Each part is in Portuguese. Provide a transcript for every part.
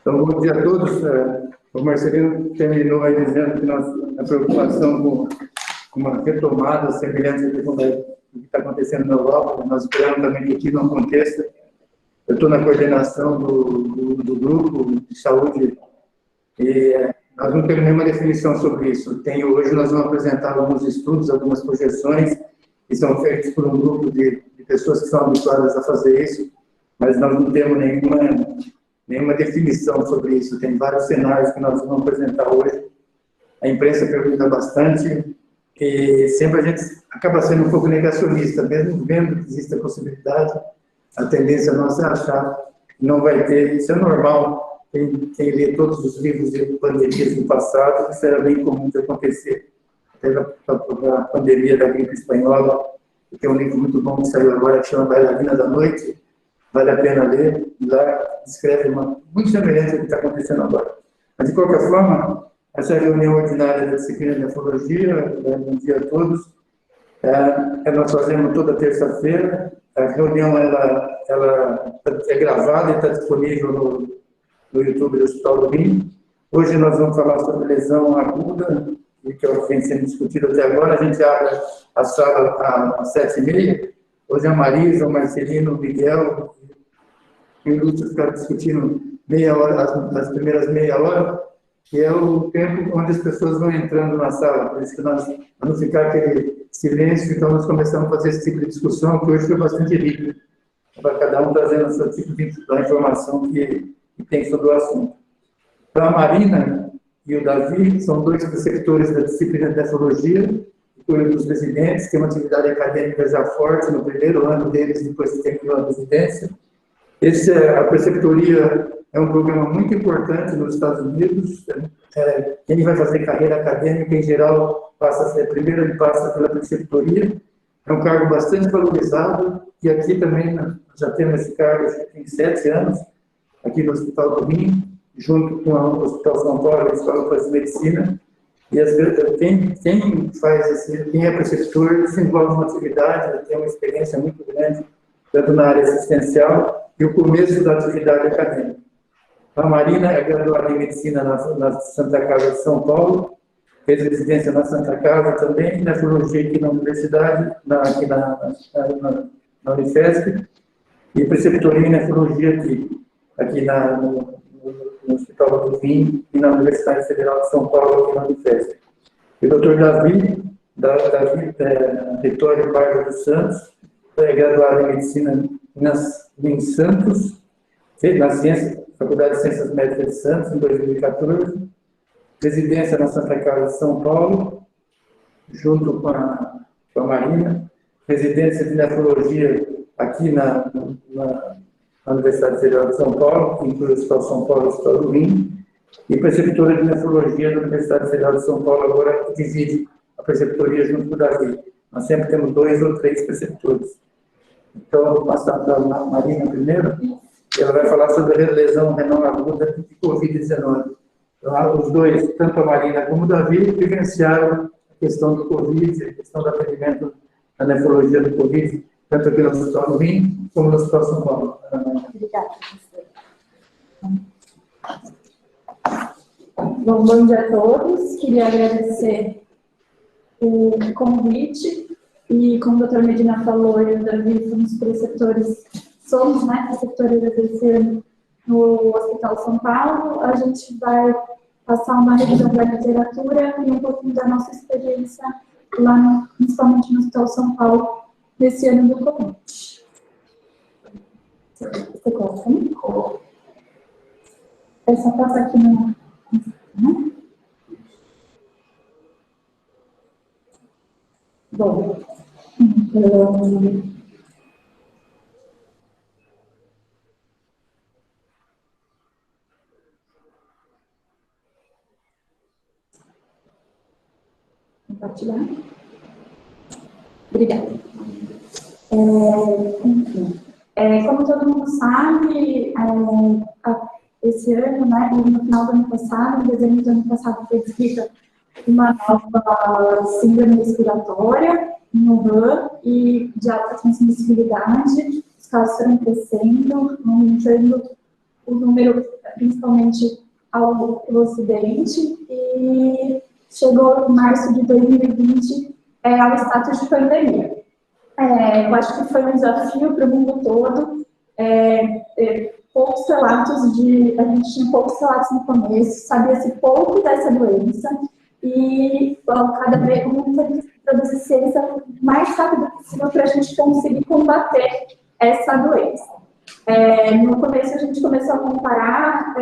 Então, bom dia a todos. O Marcelino terminou aí dizendo que a preocupação com uma retomada semelhante do que está acontecendo na Europa, nós esperamos também que aqui não aconteça. Eu estou na coordenação do grupo de saúde e nós não temos nenhuma definição sobre isso. Hoje nós vamos apresentar alguns estudos, algumas projeções, que são feitos por um grupo de pessoas que são habituadas a fazer isso, mas nós não temos nenhuma definição sobre isso. Tem vários cenários que nós vamos apresentar hoje. A imprensa pergunta bastante e sempre a gente acaba sendo um pouco negacionista, mesmo vendo que existe a possibilidade. A tendência nossa é achar que não vai ter. Isso é normal. Quem lê todos os livros de pandemias do passado, isso era bem comum de acontecer. Teve a pandemia da gripe espanhola, que tem um livro muito bom que saiu agora, que chama Bailarina da Noite. Vale a pena ler, e lá descreve muito semelhante ao que está acontecendo agora. Mas, de qualquer forma, essa reunião ordinária da disciplina de nefrologia, bom dia a todos, nós fazemos toda terça-feira. A reunião ela é gravada e está disponível no YouTube do Hospital do Rim. Hoje nós vamos falar sobre lesão aguda, que é o que vem sendo discutido até agora. A gente abre a sala às 7h30. Hoje a Marisa, o Marcelino, o Miguel e o Lúcio ficaram discutindo meia hora, as primeiras meia hora, que é o tempo onde as pessoas vão entrando na sala. Por isso que nós vamos ficar aquele silêncio, então nós começamos a fazer esse tipo de discussão, que hoje foi bastante rico, para cada um trazendo o seu tipo de informação que tem sobre o assunto. Então, a Marina e o Davi são dois preceptores da disciplina de nefrologia, cuidam dos residentes, tem uma atividade acadêmica já forte no primeiro ano deles, depois que terminou a residência. A preceptoria é um programa muito importante nos Estados Unidos. Quem vai fazer carreira acadêmica, em geral, primeiro ele passa pela preceptoria. É um cargo bastante valorizado, e aqui também já temos esse cargo, já tem 7 anos, aqui no Hospital do Rim, junto com o Hospital São Paulo, a Escola de Medicina. E às vezes, quem é preceptor desenvolve uma atividade, tem uma experiência muito grande, tanto na área assistencial e o começo da atividade acadêmica. A Marina é graduada em Medicina na Santa Casa de São Paulo, fez residência na Santa Casa também, nefrologia aqui na Universidade, aqui na Unifesp, e preceptoria em nefrologia aqui no Hospital do Rim e na Universidade Federal de São Paulo, aqui na Unifesp. E o Dr. Davi Vitório Parga dos Santos, é graduado em Medicina em Santos, na Faculdade de Ciências Médicas de Santos, em 2014, residência na Santa Casa de São Paulo, junto com a Marina, residência de nefrologia aqui na Universidade Federal de São Paulo, que inclui o Hospital São Paulo e o Hospital do Rim, e preceptora de nefrologia da Universidade Federal de São Paulo, agora que divide a preceptoria junto com o Davi. Nós sempre temos 2 ou 3 preceptores. Então, eu vou passar para a Marina primeiro, e ela vai falar sobre a lesão renal aguda de Covid-19. Então, os dois, tanto a Marina como o Davi, vivenciaram a questão do Covid, a questão do atendimento da nefrologia do Covid, tanto aqui no Hospital do Rim, como no Hospital São Paulo. Obrigada. Bom dia a todos. Queria agradecer o convite. E como o Dr. Medina falou, eu e o Davi somos preceptores, preceptores desse ano no Hospital São Paulo. A gente vai passar uma revisão da literatura e um pouquinho da nossa experiência lá, principalmente no Hospital São Paulo, nesse ano do Covid. Você coloca aí? É só passar aqui no... Bom, compartilhar. Obrigada. Enfim, como todo mundo sabe, esse ano, né, no final do ano passado, em dezembro do ano passado, foi descrita uma nova síndrome respiratória no RAM e de alta transmissibilidade. Os casos foram crescendo, aumentando o número principalmente ao Ocidente, e chegou em março de 2020 ao status de pandemia. Eu acho que foi um desafio para o mundo todo, poucos relatos a gente tinha poucos relatos no começo, sabia-se pouco dessa doença, e cada vez muito produzir ciência o mais rápido possível para a gente conseguir combater essa doença. No começo a gente começou a comparar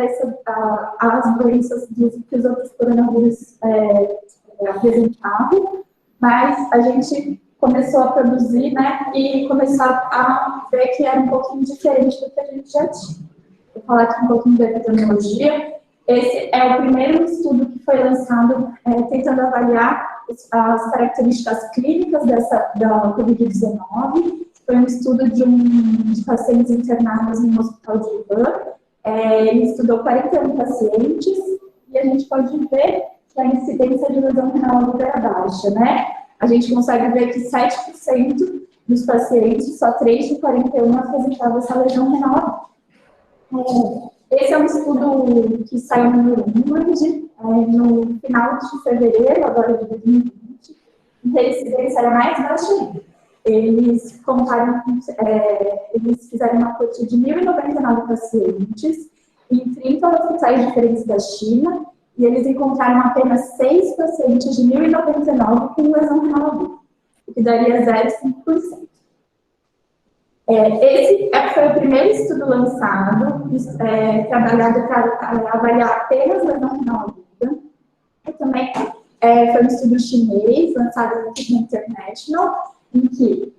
as doenças que os outros coronavírus apresentavam, mas a gente começou a produzir, né, e começou a ver que era um pouquinho diferente do que a gente já tinha. Vou falar aqui um pouquinho da epidemiologia. Esse é o primeiro estudo que foi lançado tentando avaliar as características clínicas da Covid-19. Foi um estudo de pacientes internados no hospital de Wuhan. Ele estudou 41 pacientes e a gente pode ver que a incidência de lesão renal aguda era baixa, né? A gente consegue ver que 7% dos pacientes, só 3 de 41 apresentavam essa lesão renal aguda. Esse é um estudo que saiu no New England, no final de fevereiro, agora de 2020, e a incidência era mais baixa ainda. Eles fizeram uma coisa de 1.099 pacientes em 30 hospitais diferentes da China, e eles encontraram apenas 6 pacientes de 1.099 com lesão renal aguda, o que daria 0,5%. Esse foi o primeiro estudo lançado, trabalhado para avaliar apenas lesão renal aguda. E também foi um estudo chinês, lançado no Kidney International, em que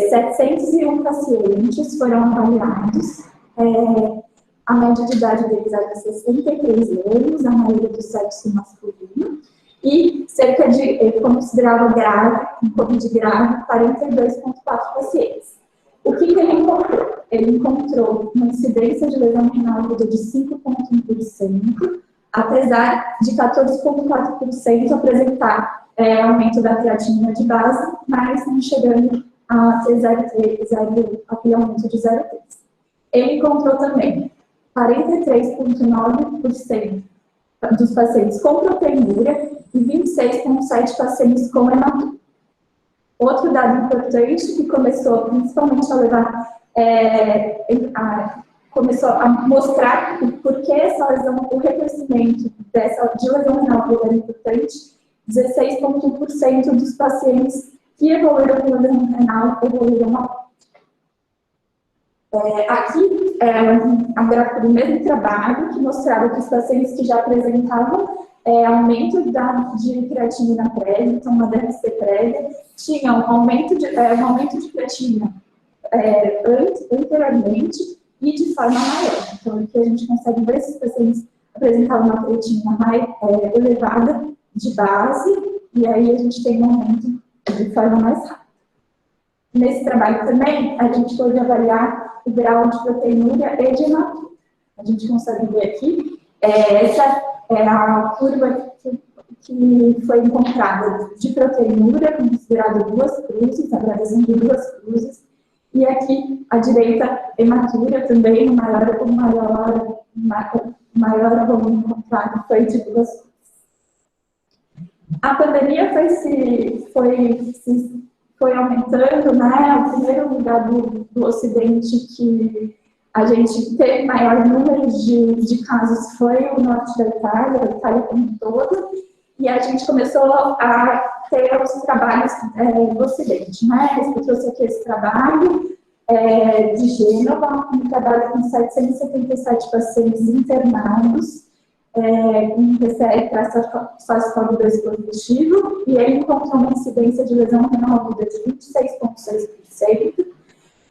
701 pacientes foram avaliados. A média de idade deles era 63 anos, a maioria do sexo masculino, e cerca de, considerava grave, com Covid grave, 42,4 pacientes. O que ele encontrou? Ele encontrou uma incidência de lesão renal aguda de 5,1%, apesar de 14,4% apresentar aumento da creatinina de base, mas não chegando a ter aquele aumento de 0,3%. Ele encontrou também 43,9% dos pacientes com proteinúria e 26,7% pacientes com hematoma. Outro dado importante que começou principalmente a levar, começou a mostrar por que essa lesão, o reconhecimento de lesão renal aguda era importante. 16,1% dos pacientes que evoluíram com lesão renal evoluíram a aqui é um gráfico do mesmo trabalho que mostrava que os pacientes que já apresentavam aumento de creatinina prévia, então uma DRC prévia, tinham um aumento de creatinina anteriormente e de forma maior. Então, aqui a gente consegue ver se os pacientes apresentavam uma creatinina mais elevada de base, e aí a gente tem um aumento de forma mais rápida. Nesse trabalho também, a gente pode avaliar o grau de proteinúria e de hematoma. A gente consegue ver aqui, essa é a curva que foi encontrada de proteinúria, considerada 2 cruzes, a gradação de 2 cruzes, e aqui à direita, hematura também, o maior volume encontrado foi de 2 cruzes. A pandemia foi aumentando, né? O primeiro lugar do Ocidente que a gente teve maior número de casos foi o norte da Itália, a Itália como um todo, e a gente começou a ter os trabalhos do Ocidente, né? Eu trouxe aqui esse trabalho de Gênova, um trabalho com 777 pacientes internados, com PCR para SARS-CoV-2 positivo, e ele encontrou uma incidência de lesão renal aguda de 26,6%,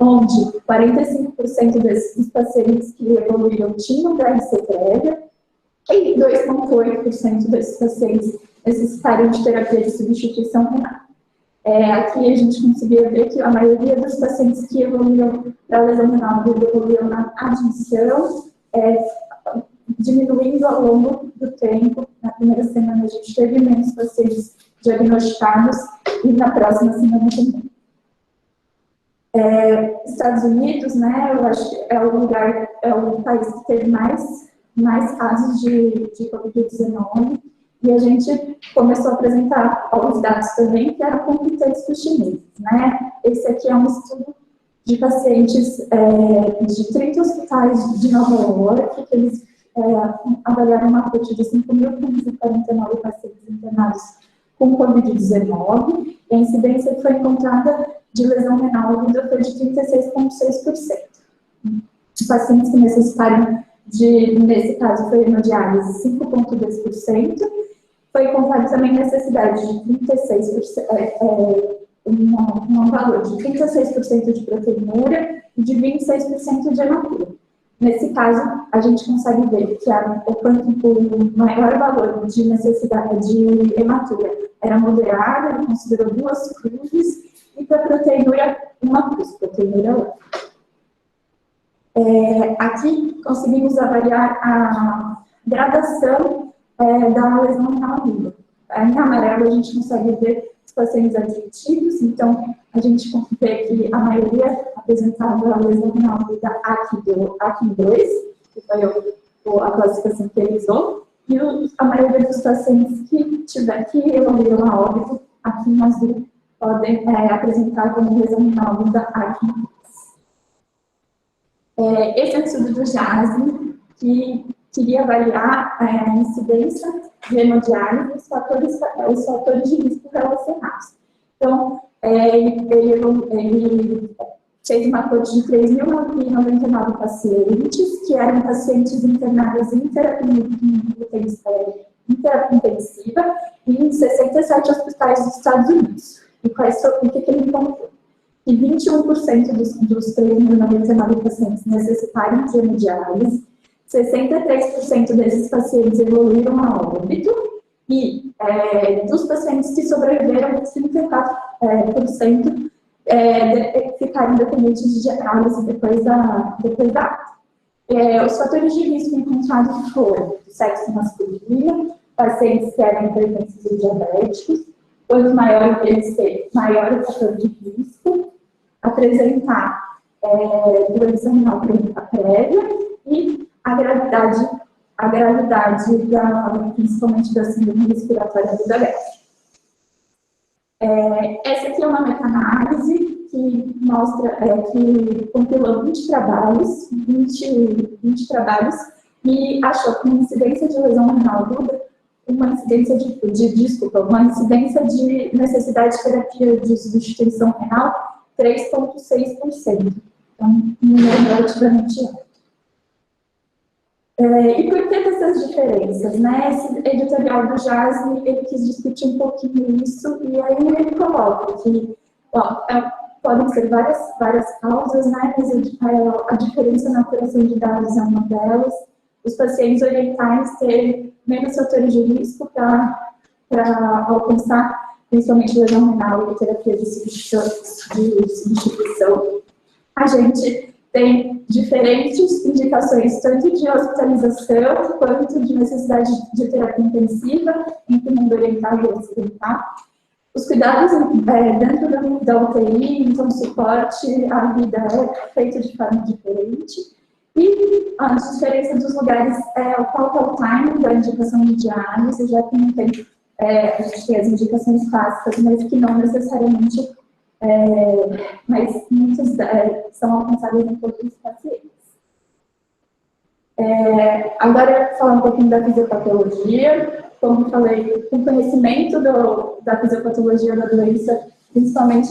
onde 45% dos pacientes que evoluíram tinham DRC prévia, e 2,8% desses pacientes necessitariam de terapia de substituição renal. Aqui a gente conseguia ver que a maioria dos pacientes que evoluíram para lesão renal aguda evoluíram na admissão, diminuindo ao longo do tempo. Na primeira semana a gente teve menos pacientes diagnosticados e na próxima semana também. Estados Unidos, né, eu acho que é o país que teve mais mais casos de Covid-19, e a gente começou a apresentar os dados também que eram conflitantes para os chineses, né? Esse aqui é um estudo de pacientes de 30 hospitais de Nova York, que eles avaliaram uma corte de 5.549 pacientes internados com Covid-19, e a incidência que foi encontrada de lesão renal aguda foi de 36,6%. Os pacientes que necessitaram nesse caso, foi hemodiálise 5,2%, foi encontrado também necessidade de 36%, um valor de 36% de proteinúria e de 26% de hematura. Nesse caso, a gente consegue ver que o maior valor de necessidade de hematura era moderado, ele considerou 2 cruzes, e para proteinúria, 1 cruz, proteinúria 1. Aqui conseguimos avaliar a gradação da lesão renal aguda. Em amarelo, a gente consegue ver os pacientes admitidos, então a gente vê que a maioria apresentava a lesão renal aguda AQ2, que foi a classificação que ele usou, e a maioria dos pacientes que evoluíram a óbito, aqui em azul, podem apresentar como lesão renal aguda AQ2. Esse é o estudo do JASME, que queria avaliar a incidência de hemodiálise e os fatores de risco relacionados. Então, ele fez uma corte de 3.099 pacientes, que eram pacientes internados em terapia intensiva em 67 hospitais dos Estados Unidos. E o que ele encontrou? Que 21% dos 3.099 pacientes necessitaram de hemodiálise, 63% desses pacientes evoluíram a óbito, e dos pacientes que sobreviveram, 34% ficaram dependentes de diálise depois da alta. Os fatores de risco encontrados foram sexo masculino, pacientes que eram hipertensos e diabéticos, quanto maior o IMC, maior o fator de risco, apresentar doença renal crônica prévia e a gravidade principalmente da síndrome respiratória aguda grave. Essa aqui é uma meta-análise que mostra, que compilou 20 trabalhos e achou que uma incidência de lesão renal aguda, uma incidência de necessidade de terapia de substituição renal 3,6%. Então, um número relativamente alto. E por que dessas diferenças? Né? Esse editorial do JASME, ele quis discutir um pouquinho isso, e aí ele coloca que podem ser várias causas, né? Mas a diferença na apuração de dados é uma delas. Os pacientes orientais terem menos fatores de risco para alcançar principalmente lesão renal e terapia de substituição. A gente tem diferentes indicações, tanto de hospitalização, quanto de necessidade de terapia intensiva, entre o mundo oriental e ocidental. Os cuidados dentro da UTI, então, suporte à vida é feito de forma diferente. E a diferença dos lugares qual é o time da indicação de diálise, já que não tem. A gente tem as indicações clássicas, mas que não necessariamente, mas muitos são alcançados em todos os pacientes. Agora, falar um pouquinho da fisiopatologia. Como falei, o conhecimento da fisiopatologia da doença, principalmente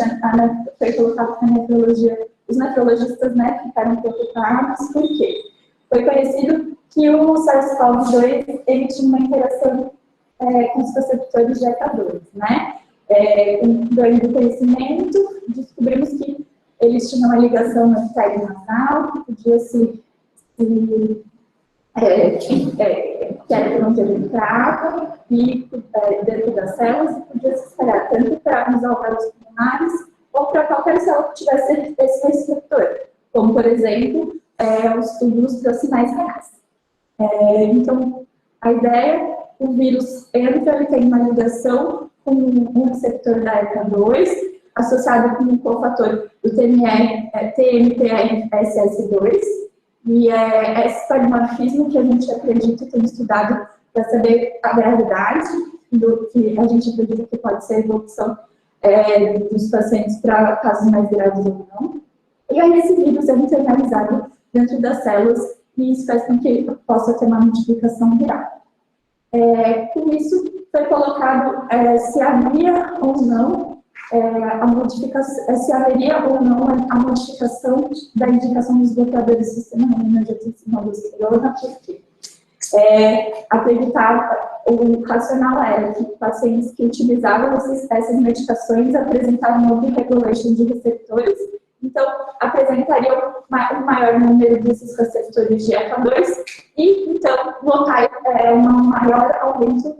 foi colocado na nefrologia, os nefrologistas, né, ficaram preocupados, por quê? Foi conhecido que o SARS-CoV-2 ele tinha uma interação com os receptores de ECA2, né? Ganhando conhecimento, descobrimos que eles tinham uma ligação na epitélio nasal, que podia que era por onde ele entrava, e dentro das células, e podia se espalhar tanto para os alvéolos pulmonares, ou para qualquer célula que tivesse esse receptor, como, por exemplo, os túbulos proximais renais. Então, a ideia, o vírus entra, ele tem uma ligação com um receptor da ECA2, associado com o cofator do TMPRSS2, E é esse polimorfismo que a gente acredita e tem estudado para saber a gravidade do que a gente acredita que pode ser a evolução dos pacientes para casos mais graves ou não. E aí esse vírus é internalizado dentro das células e isso faz com que possa ter uma multiplicação viral. Com isso, foi colocado se haveria ou não a modificação, se haveria ou não a modificação da indicação dos bloqueadores do sistema renina-angiotensina-aldosterona, porque acreditava, o racional era que pacientes que utilizavam essas medicações apresentavam uma upregulation de receptores, então apresentariam um maior número desses receptores de ECA2 e, então, locais um maior aumento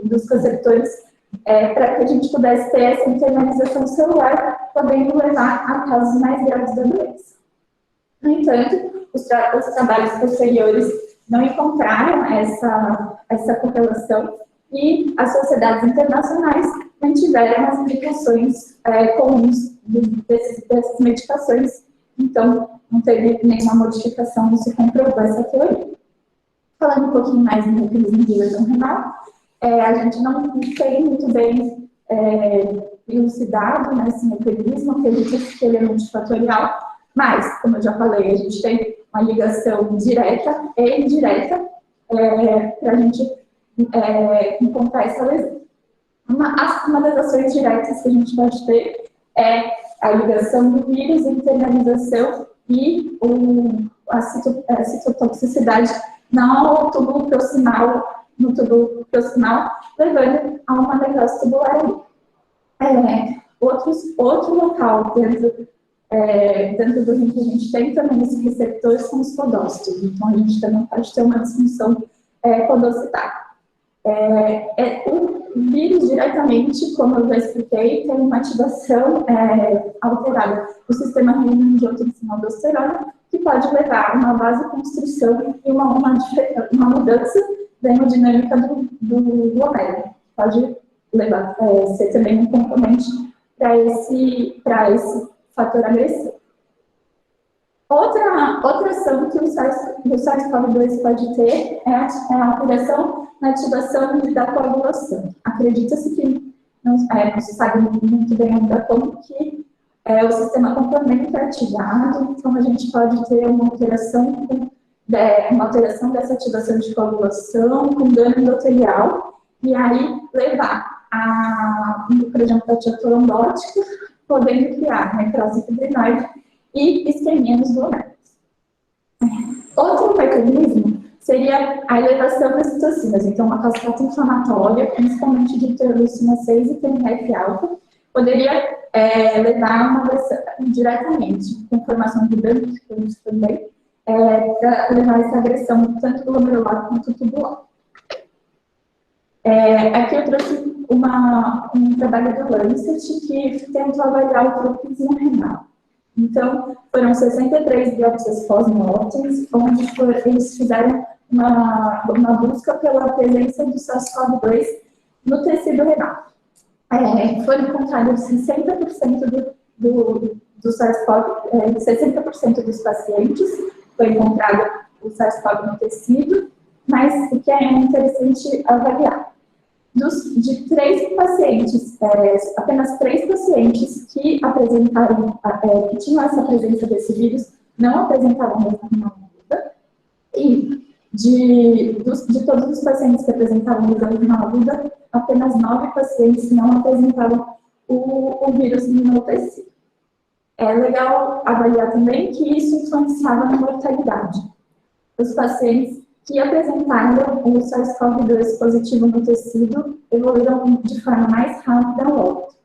dos receptores para que a gente pudesse ter essa internalização celular, podendo levar a casos mais graves da doença. No entanto, os trabalhos posteriores não encontraram essa correlação e as sociedades internacionais mantiveram as indicações comuns dessas medicações, então não teve nenhuma modificação, não se comprovou essa teoria. Falando um pouquinho mais do mecanismo de lesão renal, a gente não tem muito bem elucidado nesse mecanismo, acredita que ele é multifatorial, mas, como eu já falei, a gente tem uma ligação direta e indireta para a gente encontrar essa lesão. Uma das ações diretas que a gente pode ter é a ligação do vírus, a internalização e a citotoxicidade no túbulo proximal, levando a uma necrose tubular. Outro local dentro do rim que a gente tem também esse receptor são os podócitos, então a gente também pode ter uma disfunção podocitária. O vírus diretamente, como eu já expliquei, tem uma ativação alterada do sistema renina-angiotensina-aldosterona, que pode levar a uma vasoconstrição e uma mudança da hemodinâmica do glomérulo. Pode levar, ser também um componente para esse fator agressivo. Outra ação que o SARS-CoV-2 pode ter é a alteração na ativação da coagulação. Acredita-se que não se sabe muito bem ainda como que o sistema complemento é ativado, então a gente pode ter uma alteração dessa ativação de coagulação com dano endotelial e aí levar a microangiopatia trombótica, podendo criar necrose fibrinoide e isquemia nos glomérulos. Outro mecanismo seria a elevação das citocinas, então uma cascata inflamatória, principalmente de interleucina 6 e TNF-alfa, poderia levar a uma versão diretamente, com formação de danos também, para levar essa agressão tanto glomerular quanto tubular. Aqui eu trouxe um trabalho do Lancet que tentou avaliar o tropismo renal. Então, foram 63 biópsias pós-mortem, onde eles fizeram uma busca pela presença do SARS-CoV-2 no tecido renal. Foram encontrados 60% do SARS-CoV, 60% dos pacientes foi encontrado o SARS-CoV no tecido, mas o que é interessante avaliar, de 3 pacientes, apenas 3 pacientes que apresentaram, que tinham essa presença desse vírus, não apresentavam lesão renal aguda, e de todos os pacientes que apresentavam lesão renal aguda, apenas 9 pacientes não apresentavam o vírus no tecido. É legal avaliar também que isso influenciava na mortalidade. Os pacientes que apresentaram o SARS-CoV-2 positivo no tecido evoluíram de forma mais rápida ao óbito.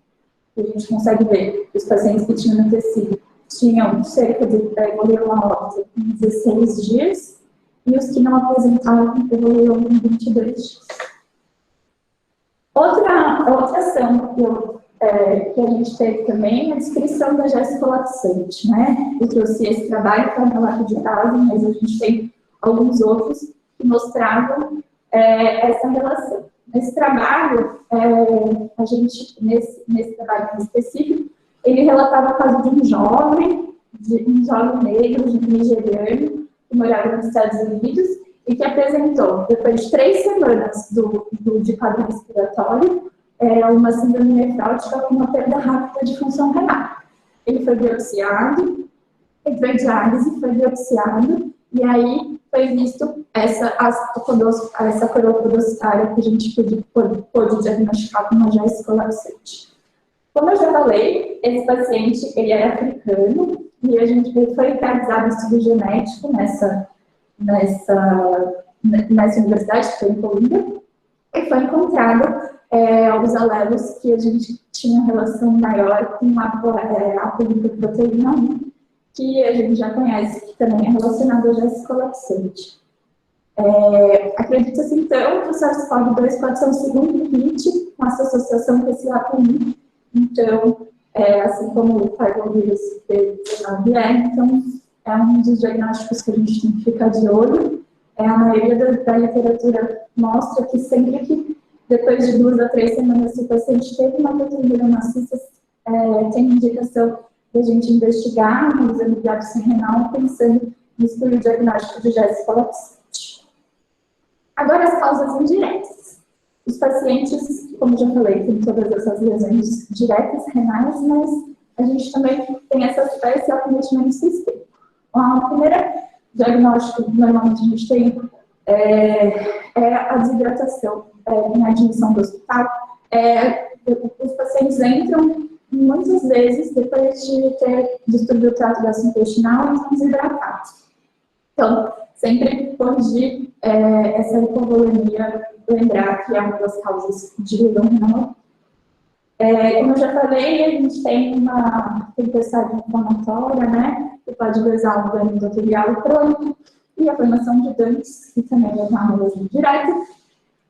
A gente consegue ver que os pacientes que tinham no tecido tinham cerca de evoluíram ao óbito em 16 dias e os que não apresentavam evoluíram em 22 dias. Outra ação que a gente teve também é a descrição da gesto laxante, né? Eu trouxe esse trabalho para o relato de base, mas a gente tem alguns outros que mostravam essa relação. Nesse trabalho, nesse trabalho específico, ele relatava o caso de um jovem de um jovem negro nigeriano que morava nos Estados Unidos e que apresentou, depois de 3 semanas de quadro respiratório, uma síndrome nefrótica com uma perda rápida de função renal. Ele foi biopsiado, ele foi diálise, foi biopsiado, e aí foi visto essa coroa podocitária que a gente pôde diagnosticar como JS colapsante. Como eu já falei, esse paciente ele era africano e ele foi realizado estudo genético nessa universidade, que foi em Colômbia, e foi encontrado os alelos que a gente tinha relação maior com a poliproteína 1, que a gente já conhece, que também é relacionado ao JS colapsante. Acredita-se, então, que o SARS-CoV-2 pode ser um segundo hit com essa associação com esse API. Então, assim como o parvovírus B19 então, é um dos diagnósticos que a gente tem que ficar de olho. A maioria da literatura mostra que sempre que, depois de 2 a 3 semanas, se o paciente teve uma proteína maciça, tem indicação da gente investigar no exame de biópsia renal, pensando no estudo diagnóstico de JS colapsante. Agora, as causas indiretas. Os pacientes, como já falei, têm todas essas lesões diretas renais, mas a gente também tem esse acometimento sistêmico. O primeiro diagnóstico, normalmente, a gente tem a desidratação na admissão do hospital. Os pacientes entram muitas vezes, depois de ter distúrbio do trato gastrointestinal, estão desidratados. Então, sempre corrigir essa hipovolemia, lembrar que é uma das causas de lesão renal. Como eu já falei, a gente tem uma tempestade inflamatória, né, que pode lesar o dano endotelial crônico e a formação de danos, que também é uma lesão direta.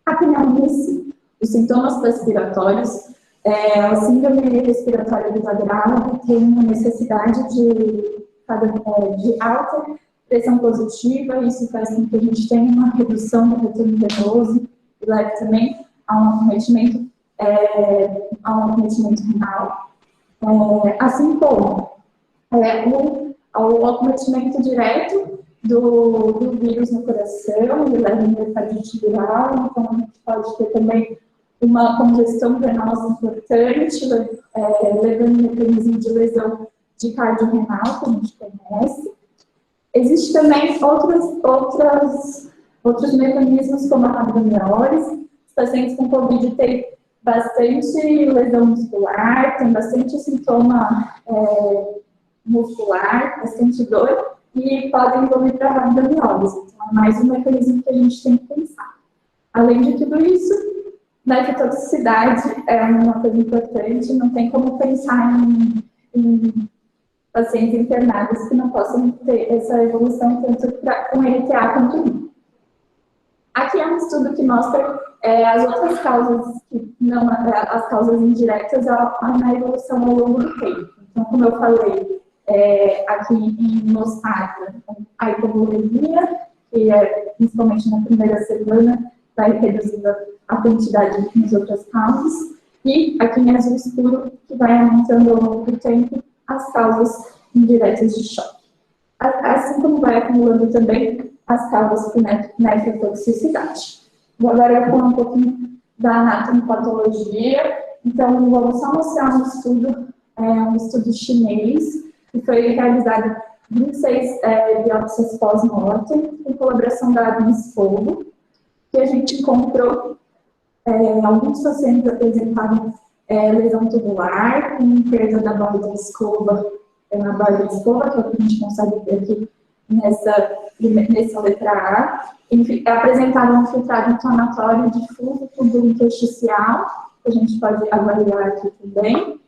A pneumonice, os sintomas respiratórios, a síndrome respiratória aguda grave tem uma necessidade de alta pressão positiva, isso faz com que a gente tenha uma redução do retorno venoso e leve também a um acometimento renal. Assim como o acometimento direto do vírus no coração, ele leva a miocardite viral, então a gente pode ter também uma congestão venosa importante, levando um mecanismo de lesão de cardiorrenal, que a gente conhece. Existem também outros mecanismos, como a rabdomiólise. Os pacientes com Covid têm bastante lesão muscular, tem bastante sintoma muscular, bastante dor, e podem evoluir para a rabdomiólise. Então, é mais um mecanismo que a gente tem que pensar. Além de tudo isso, na hepatotoxicidade é uma coisa importante, não tem como pensar em pacientes internados que não possam ter essa evolução tanto com LTA quanto I. Aqui é um estudo que mostra as outras causas, as causas indiretas na evolução ao longo do tempo. Então, como eu falei, aqui em mostarda, a hipovolemia, que principalmente na primeira semana, vai reduzindo a quantidade nas outras causas, e aqui em azul escuro, que vai aumentando ao longo do tempo as causas indiretas de choque. Assim como vai acumulando também as causas por nefrotoxicidade. Agora eu vou falar um pouquinho da anatomopatologia. Então, vamos só mostrar um estudo chinês, que foi realizado 26 biópsias pós-mortem, em colaboração da Agnes Fogo, que a gente encontrou alguns pacientes apresentaram lesão tubular, com perda da borda da escova, na borda da escova, que é o que a gente consegue ver aqui nessa letra A. Apresentaram um filtrado inflamatório difuso tubo intersticial, que a gente pode avaliar aqui também.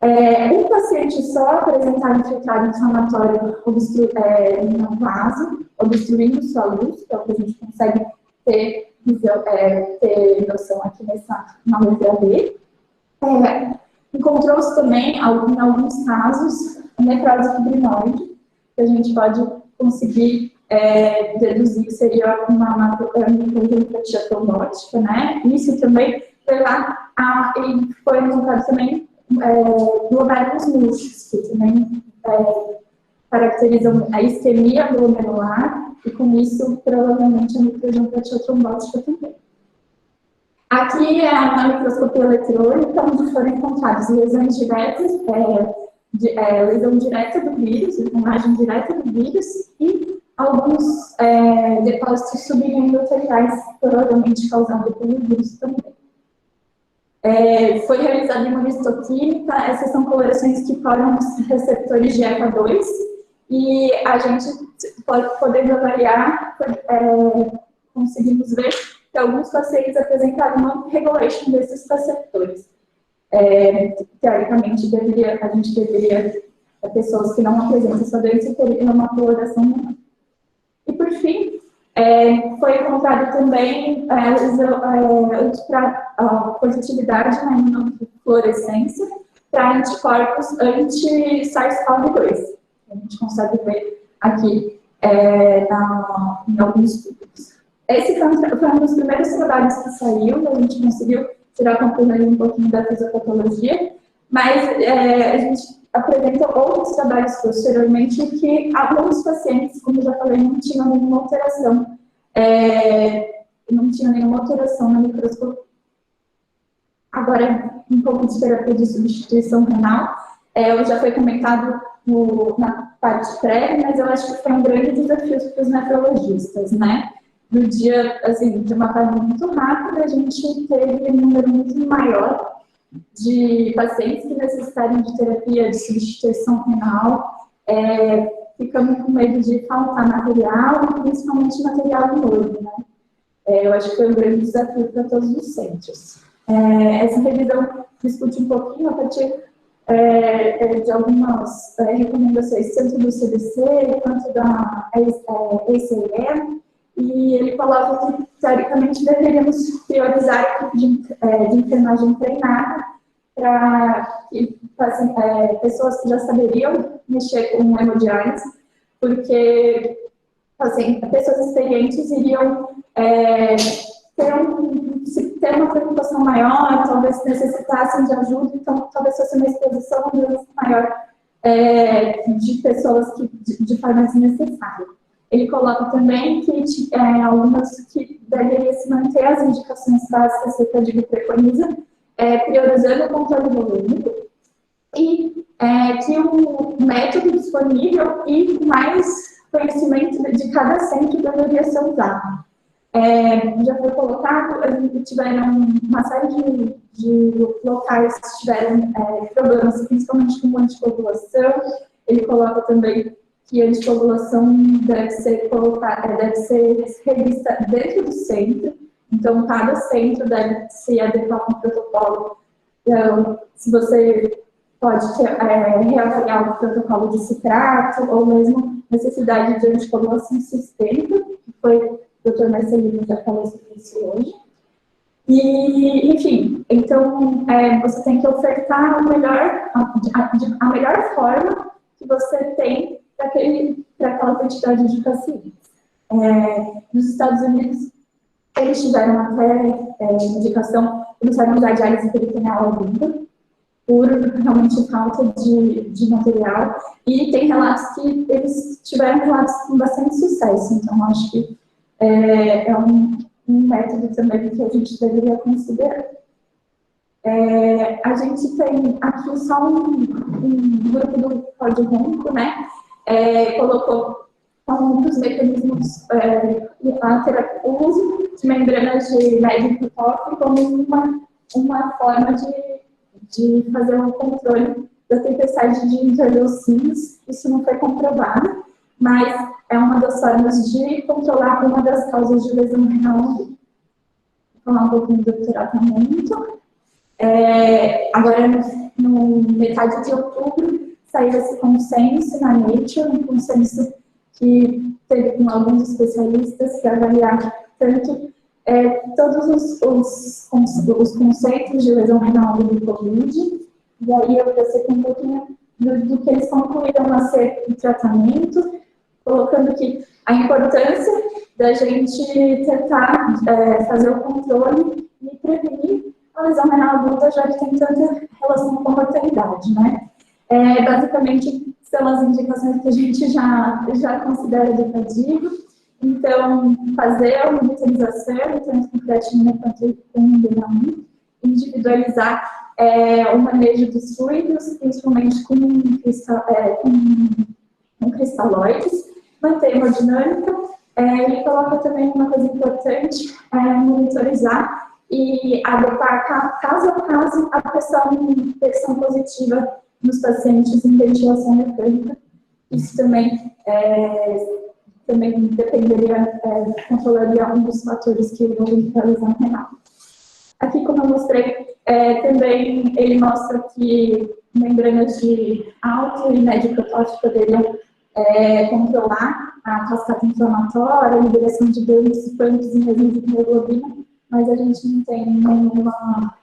Um paciente só apresentava um filtrado inflamatório no vaso, obstruindo sua luz, que é o que a gente consegue ter noção aqui na letra B. Encontrou-se também, em alguns casos, necrose fibrinoide, que a gente pode conseguir deduzir que seria uma microangioplastia trombótica, né? Isso também foi lá, e foi encontrado também glomérulos murchos, que também caracterizam a isquemia glomerular e, com isso, provavelmente a microangiopatia trombótica também. Aqui é uma microscopia eletrônica, onde foram encontradas lesões diretas, lesão direta do vírus, imagem direta do vírus, e alguns depósitos subendoteriais, provavelmente causados pelo vírus também. Foi realizada imunistoquímica, essas são colorações que foram os receptores de ECA2, e a gente podendo avaliar, conseguimos ver que alguns pacientes apresentaram uma regulation desses receptores. Teoricamente, a gente deveria, pessoas que não apresentam essa doença, ter uma coloração menor. E, por fim, foi encontrado também a positividade na imunofluorescência para anticorpos anti-SARS-CoV-2. A gente consegue ver aqui em alguns estudos. Esse foi um dos primeiros trabalhos que saiu, a gente conseguiu tirar conclusões um pouquinho da fisiopatologia, mas a gente apresenta outros trabalhos posteriormente que alguns pacientes, como eu já falei, não tinham nenhuma alteração, na microscopia. Agora, um pouco de terapia de substituição renal, já foi comentado na parte prévia, mas eu acho que foi um grande desafio para os nefrologistas, né? No dia, assim, de uma forma muito rápida, a gente teve um número muito maior de pacientes que necessitaram de terapia de substituição renal, ficando com medo de faltar material, e principalmente material novo, né? Eu acho que foi um grande desafio para todos os centros. Essa revisão discute um pouquinho a partir de algumas recomendações, tanto do CDC quanto da ACM, e ele coloca que, teoricamente, deveríamos priorizar a equipe de enfermagem treinada para pessoas que já saberiam mexer com hemodiálise, porque pessoas experientes iriam ter uma preocupação maior, talvez necessitassem de ajuda, então talvez fosse uma exposição maior de pessoas de forma desnecessária. Ele coloca também que algumas que deveriam se manter as indicações básicas que o código preconiza, priorizando o controle volúmico, e que o método disponível e mais conhecimento de cada centro deveria ser usado. Já foi colocado, tiveram uma série de locais que tiveram problemas, principalmente com anticoagulação. Ele coloca também que a anticoagulação deve ser revista dentro do centro, então cada centro deve se adequar a um protocolo. Então, se você pode reavaliar o protocolo de citrato, ou mesmo necessidade de anticoagulação sistêmica, que foi o Dr. Marcelino já falou sobre isso hoje. E, enfim, então você tem que ofertar a melhor forma que você tem para aquela quantidade de pacientes. Nos Estados Unidos, eles tiveram até indicação, começaram a usar diálise peritoneal ao vivo, por realmente falta de material, e tem relatos que eles tiveram relatos com bastante sucesso, então acho que é um método também que a gente deveria considerar. A gente tem aqui só um grupo do Código Ronco, né? Colocou um dos mecanismos, o uso de membranas de médio como uma forma de fazer um controle da tempestade de interleucinas. Isso não foi comprovado, mas é uma das formas de controlar uma das causas de lesão renal. Vou falar um pouquinho do tratamento. Agora, no metade de outubro, saiu esse consenso na Nature, um consenso que teve com alguns especialistas que avaliaram tanto todos os conceitos de lesão renal do Covid, e aí eu vou ser um pouquinho do que eles concluíram a ser o tratamento, colocando aqui a importância da gente tentar fazer o controle e prevenir a lesão renal aguda, já que tem tanta relação com a mortalidade, né? Basicamente, são as indicações que a gente já considera educativo. Então, fazer a monitorização, tanto com creatinina quanto com BNA1, individualizar o manejo dos fluidos, principalmente com cristalóides, manter a hemodinâmica. Ele coloca também uma coisa importante, monitorizar e adequar caso a caso a pressão positiva nos pacientes em ventilação mecânica. Isso também dependeria, controlaria um dos fatores que envolvem a lesão renal. Aqui, como eu mostrei, também ele mostra que membranas de alto e médio protótipo poderiam controlar a cascata inflamatória, a liberação de participantes em resina de hemoglobina, mas a gente não tem nenhuma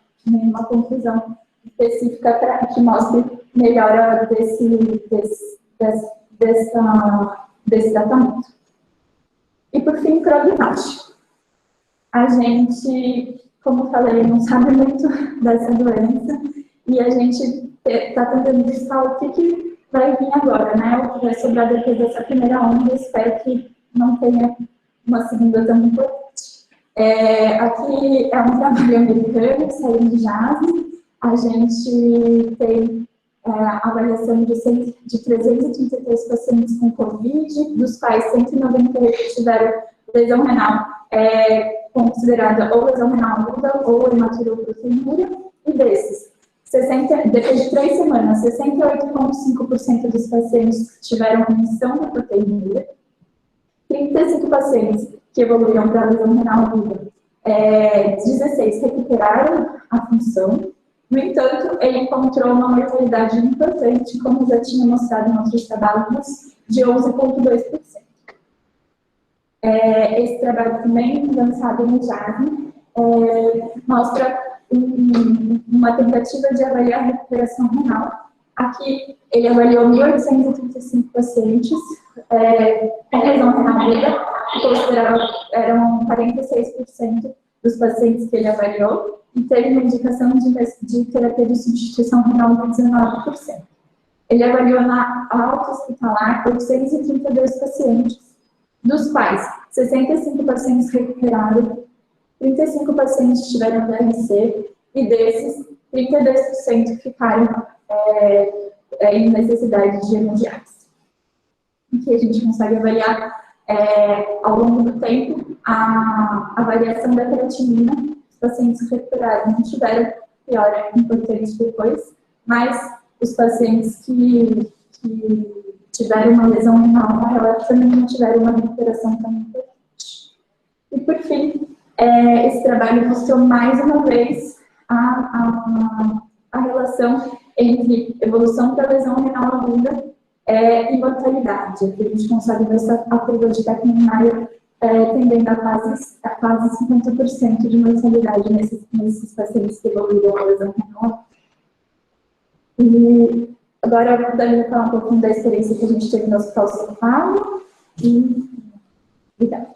conclusão específica que mostre melhora desse tratamento. E, por fim, prognóstico. A gente, como eu falei, não sabe muito dessa doença e a gente está tentando buscar o que vai vir agora, né? O que vai sobrar depois dessa primeira onda. Espero que não tenha uma segunda tão importante. Aqui é um trabalho americano, saiu de Jasmine. A gente tem a avaliação de 333 pacientes com Covid, dos quais 198 tiveram lesão renal considerada ou lesão renal aguda ou hematuroproteinúria, e desses, depois de 3 semanas, 68,5% dos pacientes tiveram remissão da proteinúria, 35 pacientes que evoluíram para lesão renal aguda, 16 recuperaram a função. No entanto, ele encontrou uma mortalidade importante, como já tinha mostrado em outros trabalhos, de 11,2%. Esse trabalho também, lançado no Jasmine, mostra uma tentativa de avaliar a recuperação renal. Aqui, ele avaliou 1.835 pacientes com lesão renal aguda, que considerava eram 46% dos pacientes que ele avaliou, e teve uma indicação de terapia de substituição renal de 19%. Ele avaliou na alta hospitalar 832 pacientes, dos quais 65 pacientes recuperaram, 35 pacientes tiveram DRC, e desses, 32% ficaram em necessidade de hemodiálise. Aqui a gente consegue avaliar, ao longo do tempo, a variação da creatinina. Os pacientes recuperados não tiveram piora importante depois, mas os pacientes que tiveram uma lesão renal maior também não tiveram uma recuperação tão importante. E, por fim, esse trabalho mostrou mais uma vez a relação entre evolução da lesão renal aguda e mortalidade. Aqui a gente consegue ver a curva de Kaplan-Meier tendendo a quase 50% de mortalidade nesses pacientes que evoluíram a lesão renal. E agora eu vou falar um pouquinho da experiência que a gente teve no Hospital São Paulo. E obrigada.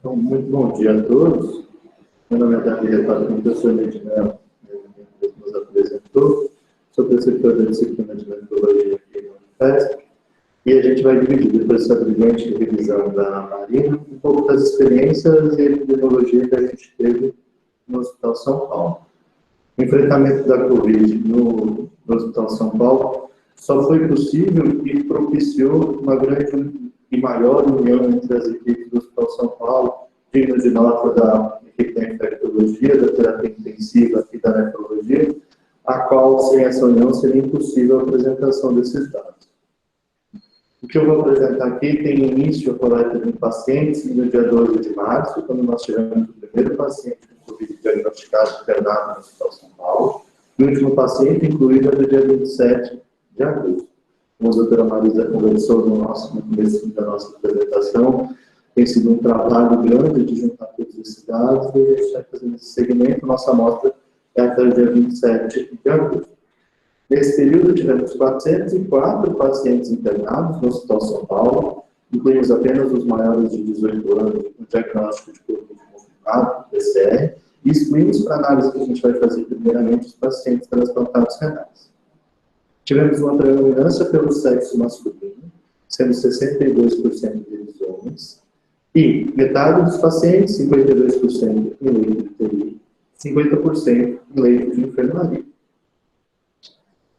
Então, muito bom dia a todos. Meu nome é Davi, como professor Medina nos apresentou. Sou preceptor da disciplina de metodologia aqui na Unifesp. E a gente vai dividir, depois dessa brilhante revisão da Marina, um pouco das experiências e epidemiologia que a gente teve no Hospital São Paulo. O enfrentamento da Covid no Hospital São Paulo só foi possível e propiciou uma grande e maior união entre as equipes do Hospital São Paulo, digno de nota da equipe da infectologia, da terapia intensiva e da nefrologia, a qual, sem essa união, seria impossível a apresentação desses dados. O que eu vou apresentar aqui tem início a coleta de pacientes no dia 12 de março, quando nós tivemos o primeiro paciente com Covid diagnosticado internado no Hospital São Paulo, e o último paciente incluído no dia 27 de agosto. Como a doutora Marisa conversou no começo da nossa apresentação, tem sido um trabalho grande de juntar todos esses dados e a gente está fazendo esse segmento. Nossa amostra é até o dia 27 de agosto. Nesse período, tivemos 404 pacientes internados no Hospital São Paulo, incluímos apenas os maiores de 18 anos com diagnóstico de Covid confirmado, PCR, E excluímos para análise que a gente vai fazer primeiramente os pacientes transplantados renais. Tivemos uma predominância pelo sexo masculino, sendo 62% deles homens, e metade dos pacientes, 52% em leito de UTI, 50% em leito de enfermaria.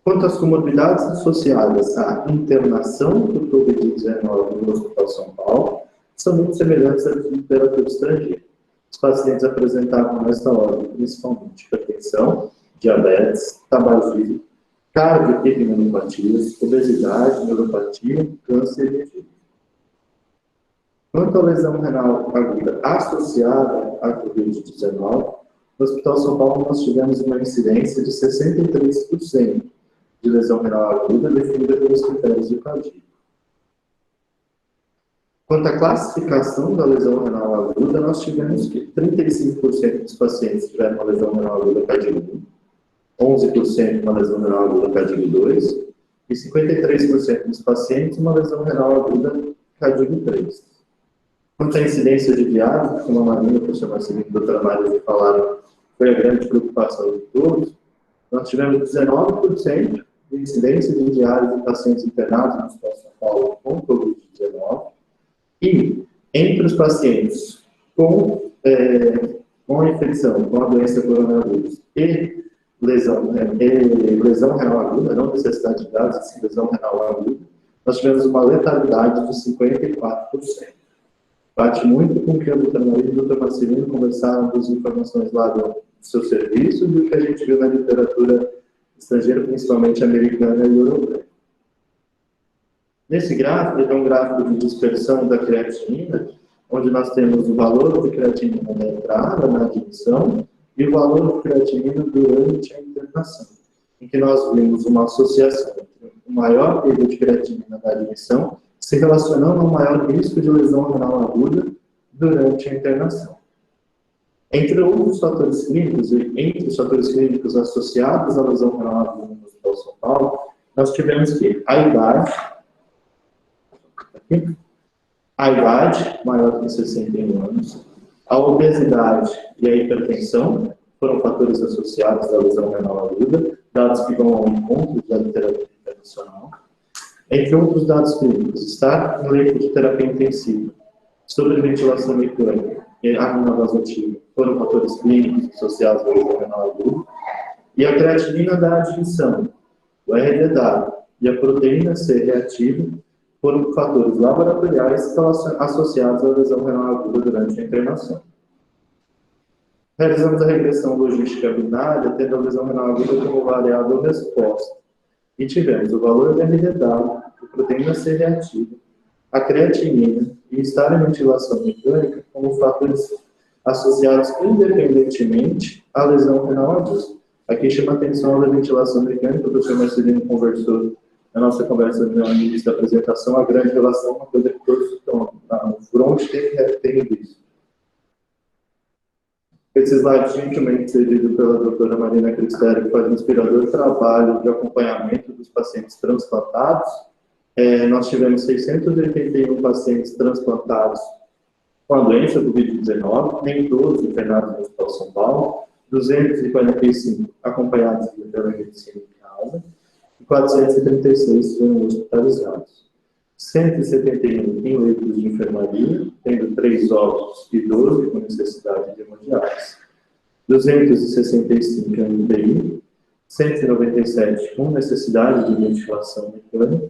Quanto às comorbidades associadas à internação do Covid-19 no Hospital São Paulo, são muito semelhantes à de literatura estrangeira. Os pacientes apresentavam nessa ordem principalmente hipertensão, diabetes, tabagismo, cardio e pneumopatias, obesidade, neuropatia, câncer e edema. Quanto à lesão renal aguda associada à Covid-19, no Hospital São Paulo nós tivemos uma incidência de 63% de lesão renal aguda definida pelos critérios de CADIC. Quanto à classificação da lesão renal aguda, nós tivemos que 35% dos pacientes tiveram uma lesão renal aguda CADIC 1, 11% uma lesão renal aguda CADIC 2 e 53% dos pacientes uma lesão renal aguda CADIC 3. Quanto à incidência de diálise, como a Marina, o professor Marcelino e a doutora Maria falaram, foi a grande preocupação de todos, nós tivemos 19% de incidência de diálise em pacientes internados no Hospital São Paulo com Covid-19, e entre os pacientes com a infecção, com a doença coronavírus e lesão renal aguda, não necessidade de diálise, sim lesão renal aguda, nós tivemos uma letalidade de 54%. Bate muito com o que a doutora Maria e o doutor Marcelino conversaram das informações lá do seu serviço e do que a gente viu na literatura estrangeira, principalmente americana e europeia. Nesse gráfico, é um gráfico de dispersão da creatinina, onde nós temos o valor de creatinina na entrada, na admissão, e o valor de creatinina durante a internação, em que nós vimos uma associação entre o maior nível de creatinina da admissão se relacionando ao maior risco de lesão renal aguda durante a internação. Entre outros fatores clínicos, e entre os fatores clínicos associados à lesão renal aguda no Hospital São Paulo, nós tivemos que a idade maior que 61 anos, a obesidade e a hipertensão foram fatores associados à lesão renal aguda, dados que vão ao encontro da literatura internacional. Entre outros dados clínicos, estar em leito de terapia intensiva, sobreventilação mecânica e apneia vasoativa foram fatores clínicos associados à lesão renal aguda, e a creatinina da admissão, o RDW e a proteína C reativa foram fatores laboratoriais associados à lesão renal aguda durante a internação. Realizamos a regressão logística binária, tendo a lesão renal aguda como variável resposta. E tivemos o valor de RDW, a proteína C reativa, a creatinina e estar em ventilação mecânica como fatores associados independentemente à lesão renal aguda. Aqui chama atenção a ventilação mecânica, o professor Marcelino conversou na nossa conversa no início da apresentação, a grande relação, uma coisa que todos estão no front tem visto. Esse slide, gentilmente cedido pela doutora Marina Cristério, que faz um inspirador trabalho de acompanhamento dos pacientes transplantados. Nós tivemos 681 pacientes transplantados com a doença do Covid-19, nem todos internados no Hospital São Paulo, 245 acompanhados pela medicina em casa, e 436 foram hospitalizados. 171 em leitos de enfermaria, tendo 3 óbitos e 12 com necessidade de hemodiálise. 265 em UTI, 197 com necessidade de ventilação mecânica,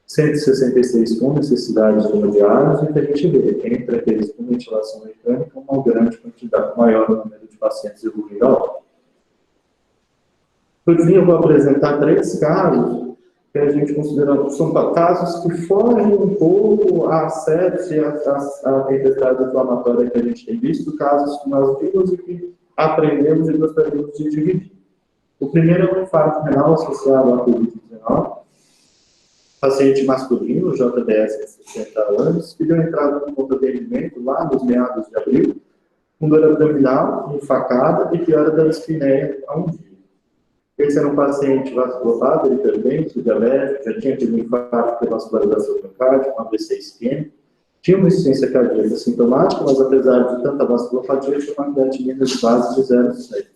166 com necessidade de hemodiálise, e a gente vê, entre aqueles com ventilação mecânica, uma grande quantidade, maior número de pacientes evoluindo a óbito. Por fim, eu vou apresentar 3 casos que a gente considera são casos que fogem um pouco à sepse e à tempestade inflamatória que a gente tem visto, casos que nós vimos e que aprendemos e gostaríamos de dividir. O primeiro é um infarto renal associado à Covid-19, paciente masculino, JBS de 60 anos, que deu entrada no ponto de atendimento lá nos meados de abril, com dor abdominal, enfacada e piora da dispneia há um dia. Esse era um paciente vasculopata, hipertenso, diabético, já tinha tido infarto de vascularização do miocárdio, um AVC isquêmico, Tinha uma insuficiência cardíaca sintomática, mas apesar de tanta vasculopatia, tinha uma creatinina de base de 0,7.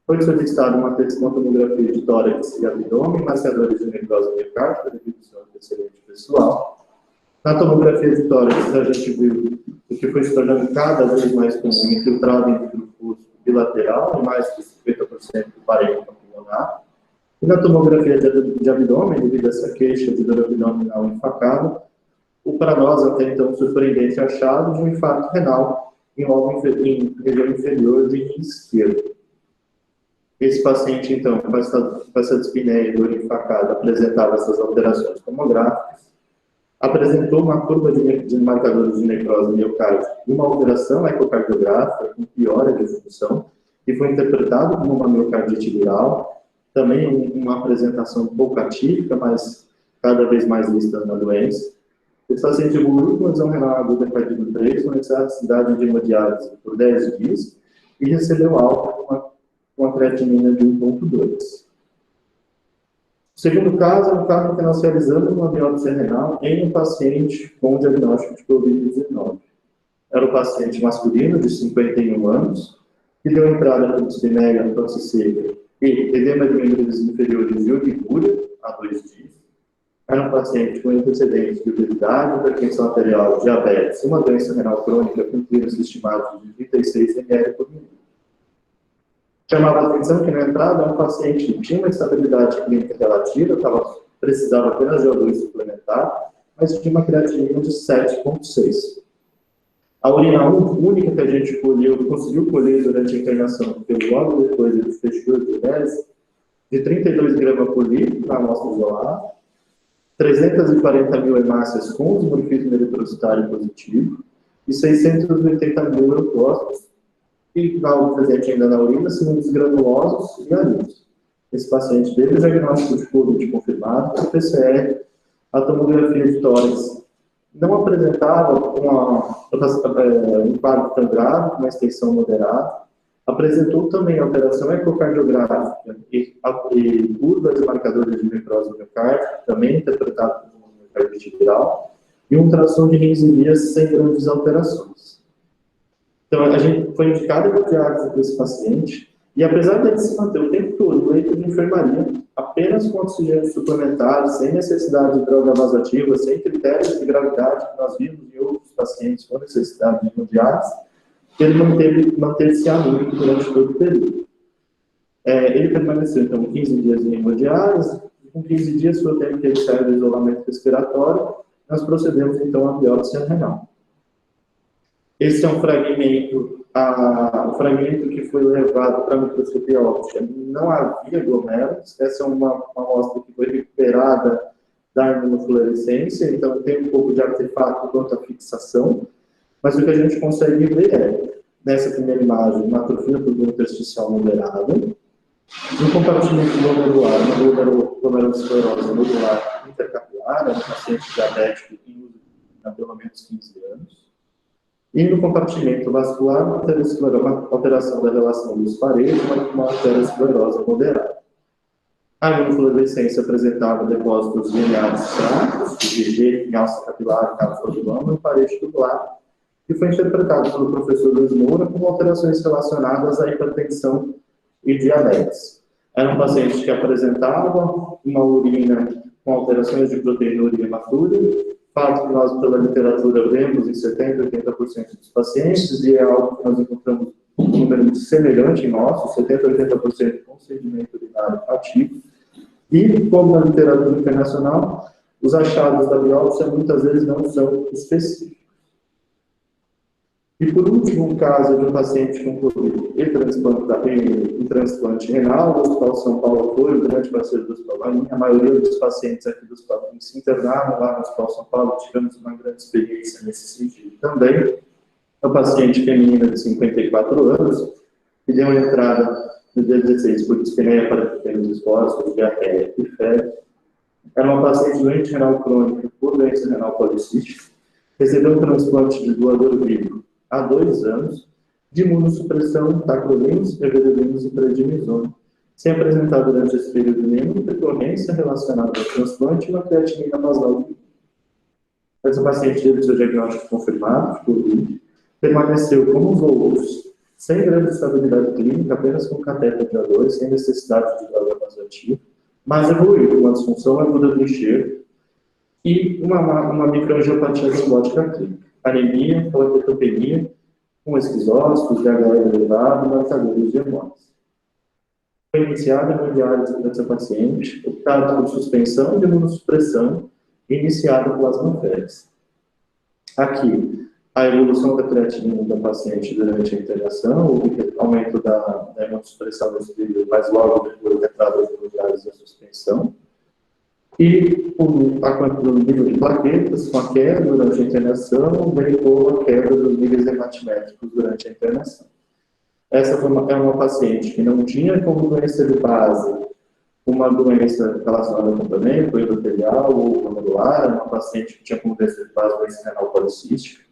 Foi solicitada uma tomografia de tórax e abdômen, marcadores de necrose miocárdica, devido ao seu antecedente pessoal. Na tomografia de tórax, a gente viu o que foi se tornando cada vez mais comum, infiltrado intrafusco bilateral, em mais de 50% do parênquima pulmonar. E na tomografia de abdômen, devido a essa queixa de dor abdominal enfacada, o para nós até então surpreendente achado de um infarto renal em região inferior de rim esquerdo. Esse paciente, então, com essa dispneia e dor enfacada, apresentava essas alterações tomográficas, apresentou uma curva de marcadores de necrose miocárdica e uma alteração ecocardiográfica com piora de função, que foi interpretado como uma miocardite viral, também uma apresentação pouco atípica, mas cada vez mais lista na doença. Esse paciente evoluiu com lesão renal aguda cardíaco 3, com necessidade de hemodiálise por 10 dias e recebeu alta com a creatinina de 1,2. O segundo caso é um caso que nós realizamos uma biópsia renal em um paciente com diagnóstico de Covid-19. Era um paciente masculino de 51 anos, que deu entrada com dispneia, tosse seca e edema de membros inferiores e uricúria há 2 dias. Era um paciente com antecedentes de obesidade, hipertensão arterial, diabetes, uma doença renal crônica com clínicos estimados de 36 ml por minuto. Chamava a atenção que na entrada um paciente que tinha uma estabilidade clínica relativa, precisava apenas de O2 suplementar, mas tinha uma creatinina de 7,6. A urina única que a gente conseguiu colher durante a internação, porque logo depois ele fechou a diurese, de 32 gramas por litro na amostra isolada, 340 mil hemácias com dimorfismo eritrocitário positivo e 680 mil leucócitos, que estavam presentes ainda na urina, cilindros granulosos e alunos. Esse paciente teve o diagnóstico de Covid confirmado, o PCR, a tomografia de tórax não apresentava um quadro tão grave, uma extensão moderada, apresentou também alteração ecocardiográfica e curva de marcadores de necrose miocárdica, também interpretado como miocardite viral, e um ultrassom de rins e vias sem grandes alterações. Então, a gente foi indicado a diálise desse paciente, e apesar dele se manter o tempo todo no leito de enfermaria, apenas com oxigênio suplementar, sem necessidade de droga vasoativa, sem critérios de gravidade que nós vimos em outros pacientes com necessidade de hemodiálise, ele manteve-se anúnico durante todo o período. Ele permaneceu, então, 15 dias em hemodiálise, e com 15 dias foi o tempo que ele saiu do isolamento respiratório, nós procedemos, então, à biópsia renal. Esse é um fragmento, o fragmento que foi levado para a microscopia óptica. Não havia glomérulos, essa é uma amostra que foi recuperada da imunofluorescência, então tem um pouco de artefato quanto à fixação, mas o que a gente consegue ver é, nessa primeira imagem, uma atrofia tubulointersticial moderada, um compartimento glomerular, uma glomerulosclerose nodular intercapilar, é um paciente diabético que usa há pelo menos 15 anos. E no compartimento vascular, uma alteração da relação dos paredes, uma arteriosclerose moderada. A imunofluorescência apresentava depósitos lineares fracos, IgG em alça capilar, cápsula e parede tubular, que foi interpretado pelo professor Luiz Moura como alterações relacionadas à hipertensão e diabetes. Era um paciente que apresentava uma urina com alterações de proteinúria hematura, fato que nós, pela literatura, vemos em 70% a 80% dos pacientes, e é algo que nós encontramos um número semelhante em nosso, 70% a 80% com sedimento urinário ativo. E, como na literatura internacional, os achados da biópsia muitas vezes não são específicos. E, por último, um caso de um paciente com Covid em transplante renal, o Hospital São Paulo foi o grande parceiro do Hospital Marinha. A maioria dos pacientes aqui do Hospital se internaram lá no Hospital São Paulo, tivemos uma grande experiência nesse sentido também. É uma paciente feminina de 54 anos, que deu entrada no dia 16 por dispneia para pequenos esforços, diarreia e febre. Era uma paciente doente renal crônica por doença renal policística, recebeu um transplante de doador vivo há 2 anos, de imunossupressão, tacrolimus, everolimus e prednisona, sem apresentar durante esse período nenhuma intercorrência relacionada ao transplante e uma creatinina basal. Essa paciente teve seu diagnóstico confirmado, Covid, permaneceu como os outros, sem grande estabilidade clínica, apenas com catéter de A2, sem necessidade de droga vasoativa, mas evoluiu com uma disfunção aguda do enxerto e uma microangiopatia trombótica clínica, anemia, plaquetopenia, com esquizócitos, DHL elevado, marcadores de hemólise. Foi iniciada a hemodiálise dessa paciente, optado por suspensão de imunossupressão e iniciada a plasmaférese. Aqui, a evolução da creatinina da paciente durante a internação, o aumento da imunossupressão nesse período, mas logo depois da entrada da hemodiálise e a suspensão. E o nível de plaquetas, com a queda durante a internação, verificou a queda dos níveis hematimétricos durante a internação. Essa é uma paciente que não tinha como doença de base uma doença relacionada ao complemento, endotelial ou glomerular, era uma paciente que tinha como doença de base doença renal policística.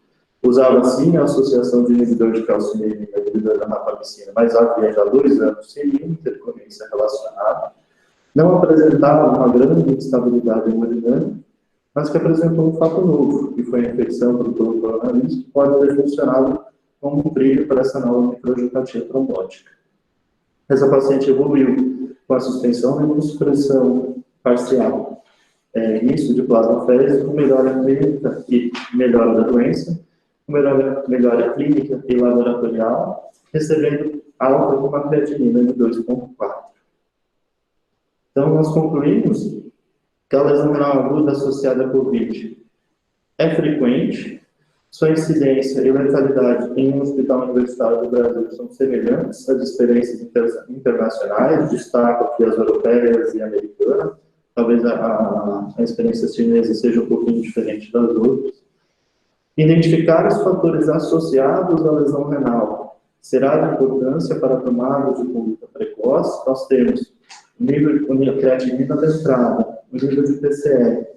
Usava, sim, a associação de inibidor de calcinemia e inibidor da rapamicina, mas havia já 2 anos sem nenhuma intercorrência relacionada. Não apresentava uma grande instabilidade hemodinâmica, mas que apresentou um fato novo, que foi a infecção por coronavírus, que pode ter funcionado como um trilho para essa nova microangiopatia trombótica. Essa paciente evoluiu com a suspensão da imunossupressão parcial, início de plasmaférese, com melhora clínica e melhora da doença, com melhora clínica e laboratorial, recebendo alta com uma creatinina de 2,4. Então, nós concluímos que a lesão renal aguda associada à COVID é frequente, sua incidência e letalidade em um hospital universitário do Brasil são semelhantes às experiências internacionais, destaco aqui as europeias e americanas, talvez a experiência chinesa seja um pouquinho diferente das outras. Identificar os fatores associados à lesão renal será de importância para a tomada de conduta precoce. Nós temos o nível de creatinina da entrada, o nível de PCR,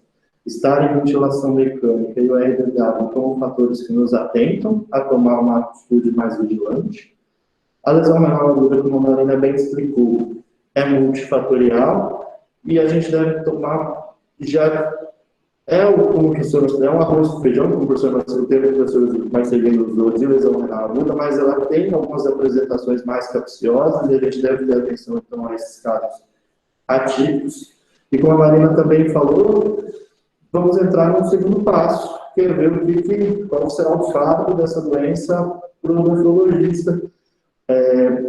estar em ventilação mecânica e o RDW como fatores que nos atentam a tomar uma atitude mais vigilante. A lesão renal aguda, como a Marina bem explicou, é multifatorial e a gente deve tomar, já como o professor, é um arroz com feijão, como o professor Marcelo teve, o professor Marcelino usou de lesão renal aguda, mas ela tem algumas apresentações mais capciosas e a gente deve ter atenção então a esses casos atípicos. E como a Marina também falou, vamos entrar no segundo passo, que é ver qual será o fato dessa doença para o nefrologista.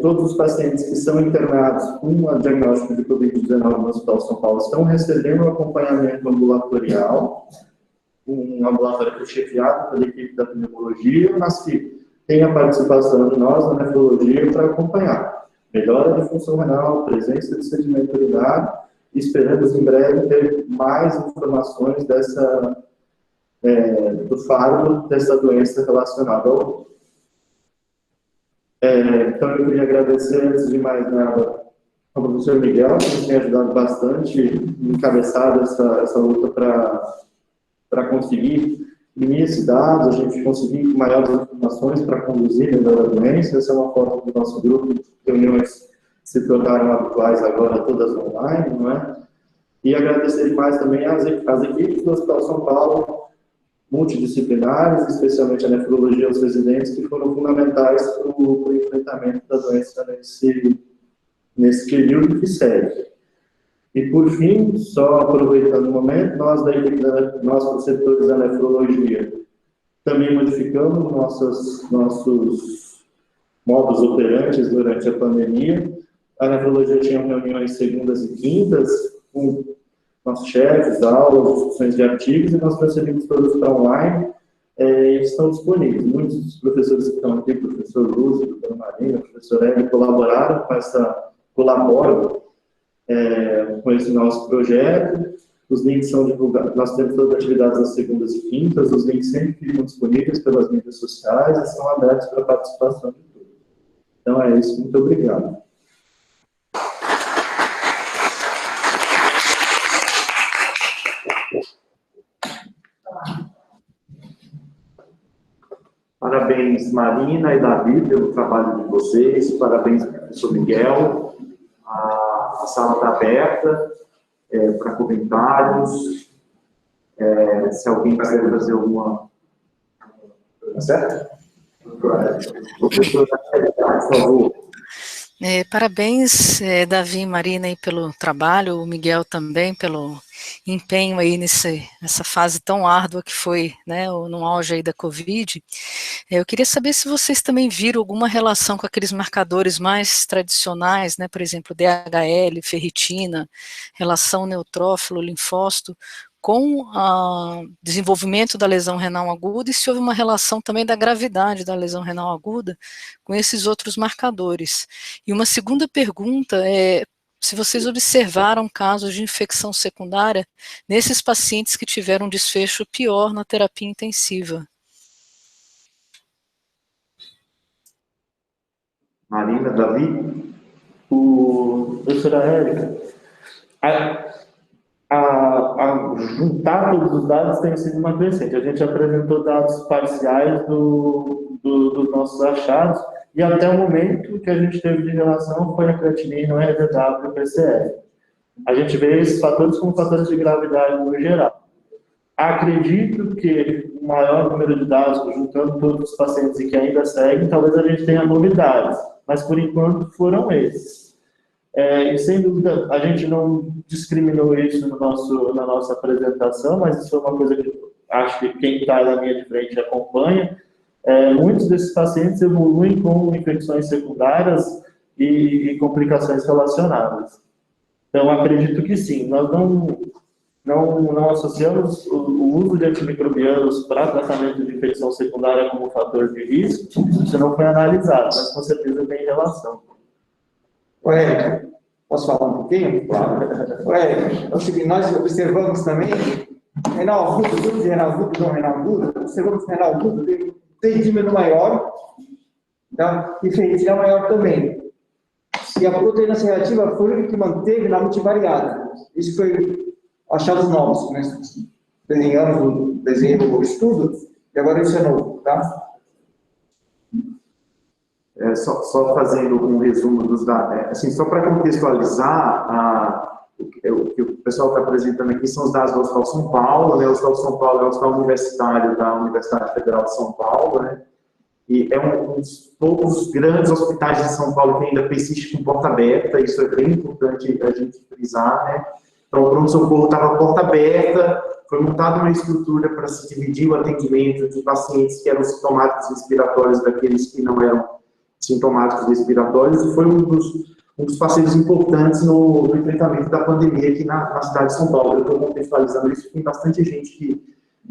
Todos os pacientes que são internados com um diagnóstico de Covid-19 no Hospital São Paulo estão recebendo um acompanhamento ambulatorial, um ambulatório chefiado pela equipe da pneumologia, mas que tem a participação de nós, da nefrologia, para acompanhar. Melhora de função renal, presença de sedimento urinário, e esperamos em breve ter mais informações do faro dessa doença relacionada ao então, eu queria agradecer, antes de mais nada, ao professor Miguel, que nos tem ajudado bastante em encabeçar essa luta para conseguir unir esses dados, a gente conseguir maiores informações para conduzir melhor a doença. Essa é uma forma do nosso grupo, reuniões se tornaram habituais agora, todas online, não é? E agradecer demais também às equipes do Hospital São Paulo, multidisciplinares, especialmente a nefrologia e os residentes, que foram fundamentais para o enfrentamento da doença nesse período que segue. E, por fim, só aproveitando o momento, nós, preceptores da nefrologia, também modificamos nossos modos operantes durante a pandemia. A nefrologia tinha reuniões segundas e quintas, com nossos chefes, aulas, discussões de artigos, e nós transferimos todos para online e estão disponíveis. Muitos dos professores que estão aqui, o professor Lúcio, o professor Marina, o professor Hélio, colaboram com esse nosso projeto. Os links são divulgados, nós temos todas as atividades às segundas e quintas, os links sempre ficam disponíveis pelas mídias sociais e são abertos para a participação de todos. Então é isso, muito obrigado. Parabéns, Marina e Davi, pelo trabalho de vocês. Parabéns, professor Miguel. A sala está aberta para comentários. Se alguém quiser fazer alguma... Tá certo? Professor, por favor. Parabéns, Davi e Marina, aí, pelo trabalho, o Miguel também pelo empenho aí nessa fase tão árdua que foi, né, no auge aí da Covid. Eu queria saber se vocês também viram alguma relação com aqueles marcadores mais tradicionais, né, por exemplo, DHL, ferritina, relação neutrófilo, linfócito, com o desenvolvimento da lesão renal aguda, e se houve uma relação também da gravidade da lesão renal aguda com esses outros marcadores. E uma segunda pergunta é se vocês observaram casos de infecção secundária nesses pacientes que tiveram um desfecho pior na terapia intensiva. Marina, Davi? Professora Érica, juntar todos os dados tem sido uma crescente. A gente apresentou dados parciais dos nossos achados, e até o momento que a gente teve de relação foi a creatinina, o RDW e o PCR. A gente vê esses fatores como fatores de gravidade no geral. Acredito que o maior número de dados, juntando todos os pacientes e que ainda seguem, talvez a gente tenha novidades, mas por enquanto foram esses. E sem dúvida, a gente não discriminou isso na nossa apresentação, mas isso é uma coisa que acho que quem está na linha de frente acompanha. Muitos desses pacientes evoluem com infecções secundárias e complicações relacionadas. Então, acredito que sim. Nós não associamos o uso de antimicrobianos para tratamento de infecção secundária como fator de risco. Isso não foi analisado, mas com certeza tem relação. Érica, posso falar um pouquinho? Claro. Érica, é o seguinte, nós observamos também renal agudo, grupo de renal agudo, não renal agudo, observamos que renal agudo tem dímero maior, tá? E ferritina maior também. E a proteína C reativa foi o que manteve na multivariada. Isso foi achados novos, né? Desenhamos o estudo, e agora isso é novo, tá? Só fazendo um resumo dos dados, assim, só para contextualizar, o que o pessoal está apresentando aqui são os dados do Hospital São Paulo, né? O Hospital São Paulo é o Hospital Universitário da Universidade Federal de São Paulo, né? E é um dos poucos grandes hospitais de São Paulo que ainda persiste com porta aberta, isso é bem importante a gente frisar, né? Então, o pronto-socorro estava porta aberta, foi montada uma estrutura para se dividir o atendimento de pacientes que eram sintomáticos respiratórios daqueles que não eram sintomáticos respiratórios, e foi um dos parceiros importantes no enfrentamento da pandemia aqui na cidade de São Paulo. Eu estou contextualizando isso, tem bastante gente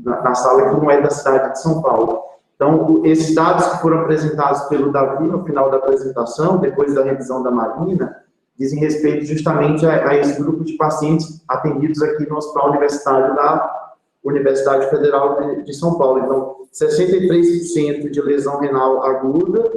na sala que não é da cidade de São Paulo. Então, esses dados que foram apresentados pelo Davi no final da apresentação, depois da revisão da Marina, dizem respeito justamente a esse grupo de pacientes atendidos aqui no Hospital Universitário da Universidade Federal de São Paulo. Então, 63% de lesão renal aguda,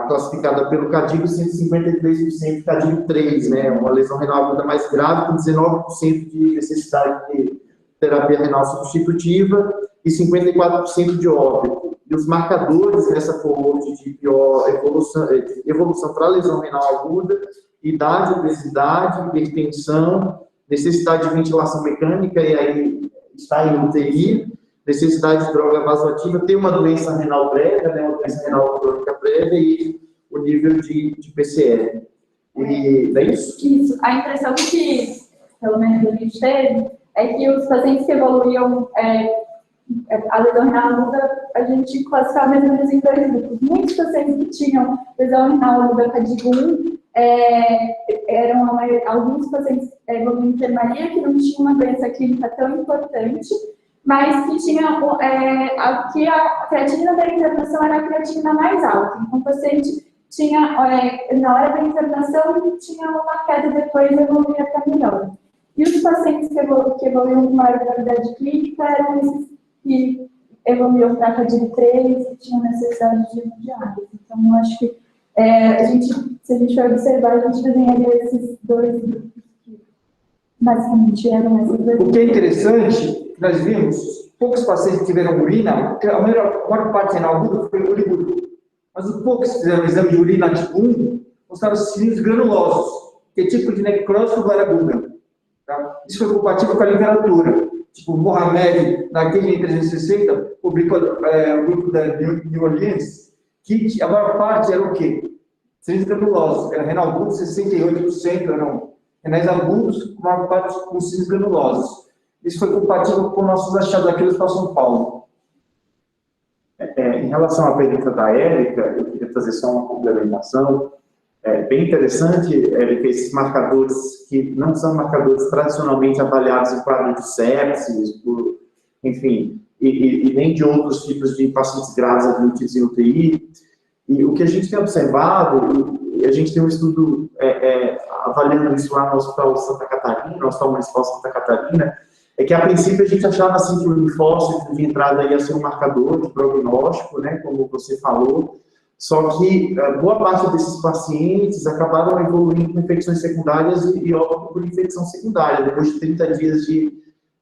classificada pelo CADIGO, 153% CADIGO 3, né, uma lesão renal aguda mais grave, com 19% de necessidade de terapia renal substitutiva e 54% de óbito. E os marcadores dessa coorte de pior evolução para lesão renal aguda, idade, obesidade, hipertensão, necessidade de ventilação mecânica, e aí está em UTI, necessidade de droga vasoativa, tem uma doença renal prévia, né, uma doença renal crônica prévia, e o nível de PCR. E é isso? Isso. A impressão que, pelo menos, a gente teve é que os pacientes que evoluíam a lesão renal aguda, a gente classificava mais ou menos em dois grupos. Muitos pacientes que tinham lesão renal aguda CADIGO 1 eram alguns pacientes evoluindo em enfermaria que não tinham uma doença clínica tão importante, mas que tinha que a creatinina da internação era a creatinina mais alta. Então, o paciente tinha, na hora da internação, tinha uma queda, depois evoluía para melhor. E os pacientes que evoluíam com maior gravidade clínica eram esses que evoluíam para a CADIGO 3 e tinham necessidade de hemodiálise. Então, eu acho que se a gente for observar, a gente desenharia esses dois grupos que basicamente eram esses dois. O que é interessante, nós vimos, poucos pacientes tiveram urina, a maior parte renal aguda foi urina, mas os poucos que fizeram exame de urina tipo 1 mostraram cilindros granulosos, que é tipo de necrose tubular aguda. Tá? Isso foi compatível com a literatura. tipo, Mohamed, naquele 360, publicou o grupo da New Orleans, que a maior parte era o quê? Cilindros granulosos. Era renal agudo, 68% eram renais agudos, a maior parte com cilindros granulosos. Isso foi compatível com nossos achados aqui para São Paulo. Em relação à pergunta da Érica, eu queria fazer só uma complementação. É bem interessante, Érica, esses marcadores que não são marcadores tradicionalmente avaliados em quadro de sepsis, enfim, e nem de outros tipos de pacientes graves admitidos em UTI. E o que a gente tem observado, e a gente tem um estudo avaliando isso lá no Hospital Santa Catarina, no Hospital Municipal Santa Catarina, é que a princípio a gente achava assim que o linfócito de entrada ia ser um marcador de prognóstico, né, como você falou, só que boa parte desses pacientes acabaram evoluindo com infecções secundárias e óbito por infecção secundária, depois de 30 dias de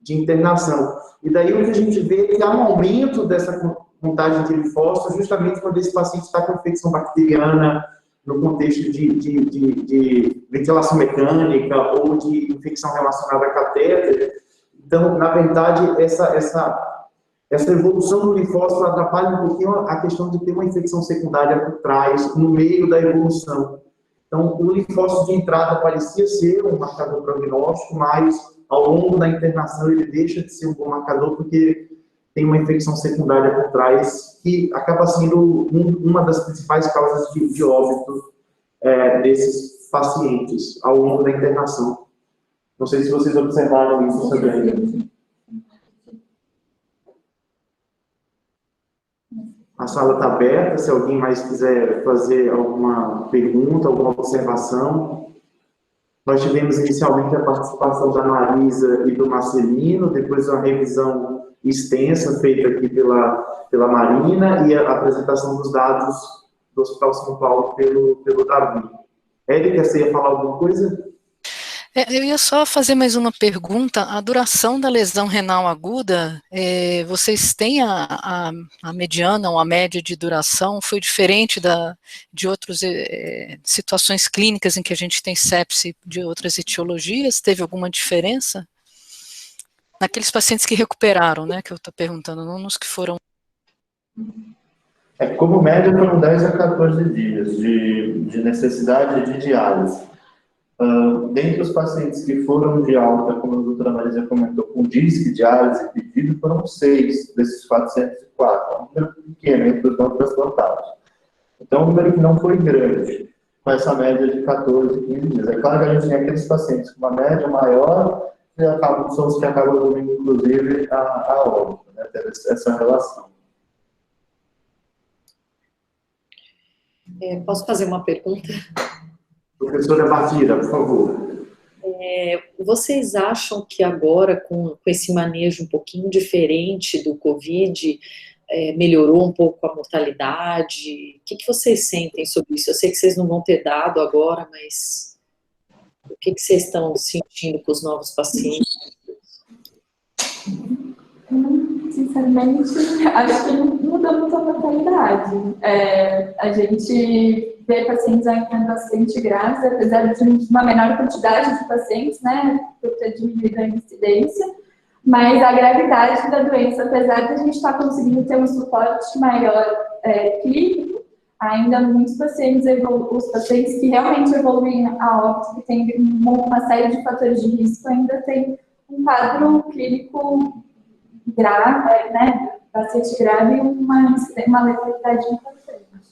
internação. E daí o que a gente vê é que há um aumento dessa contagem de linfócitos justamente quando esse paciente está com infecção bacteriana, no contexto de ventilação mecânica ou de infecção relacionada a catéter. Então, na verdade, essa evolução do linfócito atrapalha um pouquinho a questão de ter uma infecção secundária por trás, no meio da evolução. Então, o linfócito de entrada parecia ser um marcador prognóstico, mas ao longo da internação ele deixa de ser um bom marcador porque tem uma infecção secundária por trás que acaba sendo uma das principais causas de óbito desses pacientes ao longo da internação. Não sei se vocês observaram isso também. A sala está aberta, se alguém mais quiser fazer alguma pergunta, alguma observação. Nós tivemos inicialmente a participação da Marisa e do Marcelino, depois uma revisão extensa feita aqui pela Marina e a apresentação dos dados do Hospital São Paulo pelo Davi. Érica, você ia falar alguma coisa? Eu ia só fazer mais uma pergunta. A duração da lesão renal aguda, vocês têm a mediana ou a média de duração? Foi diferente de outras situações clínicas em que a gente tem sepse de outras etiologias? Teve alguma diferença? Naqueles pacientes que recuperaram, né, que eu estou perguntando, não nos que foram... Como média foram 10 a 14 dias de necessidade de diálise. Dentre os pacientes que foram de alta, como a doutora Marisa comentou, com disque, diálise pedido, foram 6 desses 404, um número pequeno entre os não transplantados. Então, um número que não foi grande, com essa média de 14, 15 dias. É claro que a gente tem aqueles pacientes com uma média maior, que são os que acabam evoluindo, inclusive, a óbito, né, ter essa relação. Posso fazer uma pergunta? Professora Bardira, por favor. Vocês acham que agora, com esse manejo um pouquinho diferente do Covid, melhorou um pouco a mortalidade? O que vocês sentem sobre isso? Eu sei que vocês não vão ter dado agora, mas o que vocês estão sentindo com os novos pacientes? Sinceramente, acho que não mudou muito a mortalidade. A gente vê pacientes ainda bastante graves, apesar de uma menor quantidade de pacientes, né, por ter diminuído a incidência, mas a gravidade da doença, apesar de a gente estar conseguindo ter um suporte maior clínico, ainda muitos pacientes, os pacientes que realmente evoluem a óbito, que tem uma série de fatores de risco, ainda tem um quadro clínico grave, né, bastante grave e uma letalidade importante.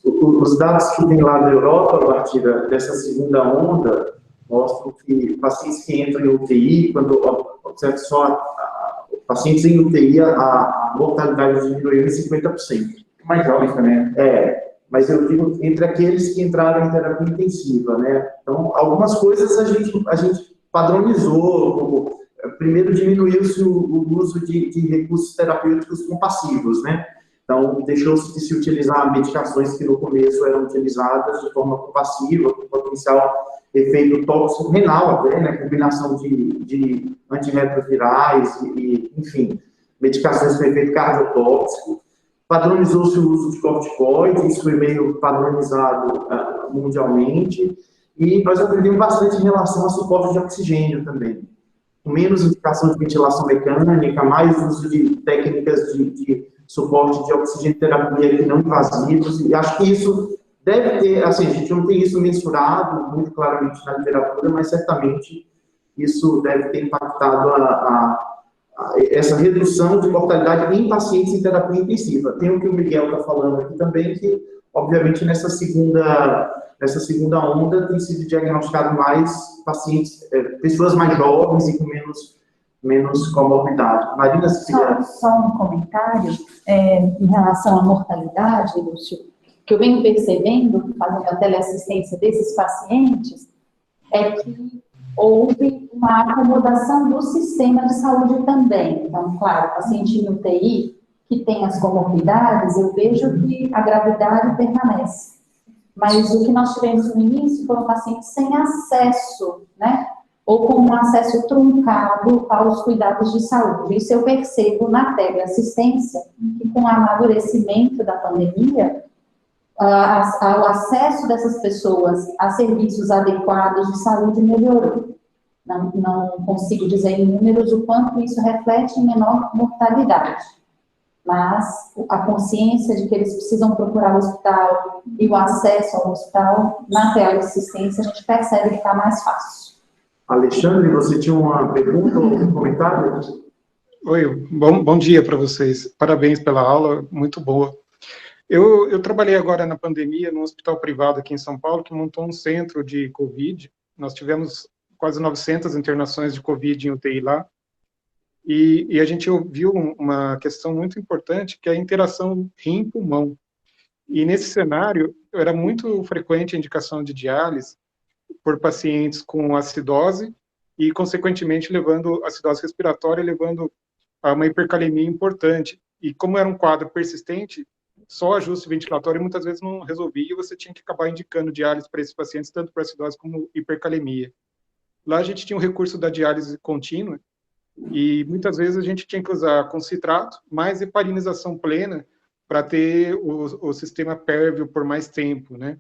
Os dados que vem lá da Europa, a partir dessa segunda onda, mostram que pacientes que entram em UTI, quando observa só pacientes em UTI, a mortalidade diminuiu em 50%. Mais jovens também. Mas eu digo entre aqueles que entraram em terapia intensiva, né? Então, algumas coisas a gente padronizou, como, primeiro diminuiu-se o uso de recursos terapêuticos compassivos, né? Então, deixou-se de se utilizar medicações que no começo eram utilizadas de forma compassiva, com potencial efeito tóxico renal até, né? Combinação de antirretrovirais e, enfim, medicações com efeito cardiotóxico. Padronizou-se o uso de corticoides, isso foi meio padronizado mundialmente, e nós aprendemos bastante em relação a suporte de oxigênio também. com menos indicação de ventilação mecânica, mais uso de técnicas de suporte de oxigênio terapia que não invasivos, e acho que isso deve ter, assim, a gente não tem isso mensurado muito claramente na literatura, mas certamente isso deve ter impactado essa redução de mortalidade em pacientes em terapia intensiva. Tem o que o Miguel está falando aqui também, que, obviamente, nessa segunda onda tem sido diagnosticado mais pacientes, pessoas mais jovens e com menos comorbidade. Marina, se quiser. Só um comentário em relação à mortalidade, Lúcio, que eu venho percebendo, fazendo a teleassistência desses pacientes, é que houve uma acomodação do sistema de saúde também. Então, claro, o paciente em UTI, que tem as comorbidades, eu vejo que a gravidade permanece. Mas o que nós tivemos no início foram pacientes sem acesso, né? Ou com um acesso truncado aos cuidados de saúde. Isso eu percebo na teleassistência, que com o amadurecimento da pandemia, o acesso dessas pessoas a serviços adequados de saúde melhorou. Não consigo dizer em números o quanto isso reflete em menor mortalidade, mas a consciência de que eles precisam procurar o hospital e o acesso ao hospital, na teleassistência, a gente percebe que está mais fácil. Alexandre, você tinha uma pergunta ou um comentário? Oi, bom dia para vocês. Parabéns pela aula, muito boa. Eu trabalhei agora na pandemia num hospital privado aqui em São Paulo, que montou um centro de Covid. Nós tivemos quase 900 internações de Covid em UTI lá. E a gente ouviu uma questão muito importante, que é a interação rim-pulmão. E nesse cenário, era muito frequente a indicação de diálise por pacientes com acidose e, consequentemente, levando acidose respiratória, levando a uma hipercalemia importante. E como era um quadro persistente, só ajuste ventilatório muitas vezes não resolvia, e você tinha que acabar indicando diálise para esses pacientes, tanto para acidose como hipercalemia. Lá a gente tinha um recurso da diálise contínua, e muitas vezes a gente tinha que usar concitrato, mais heparinização plena, para ter o sistema pérvio por mais tempo, né?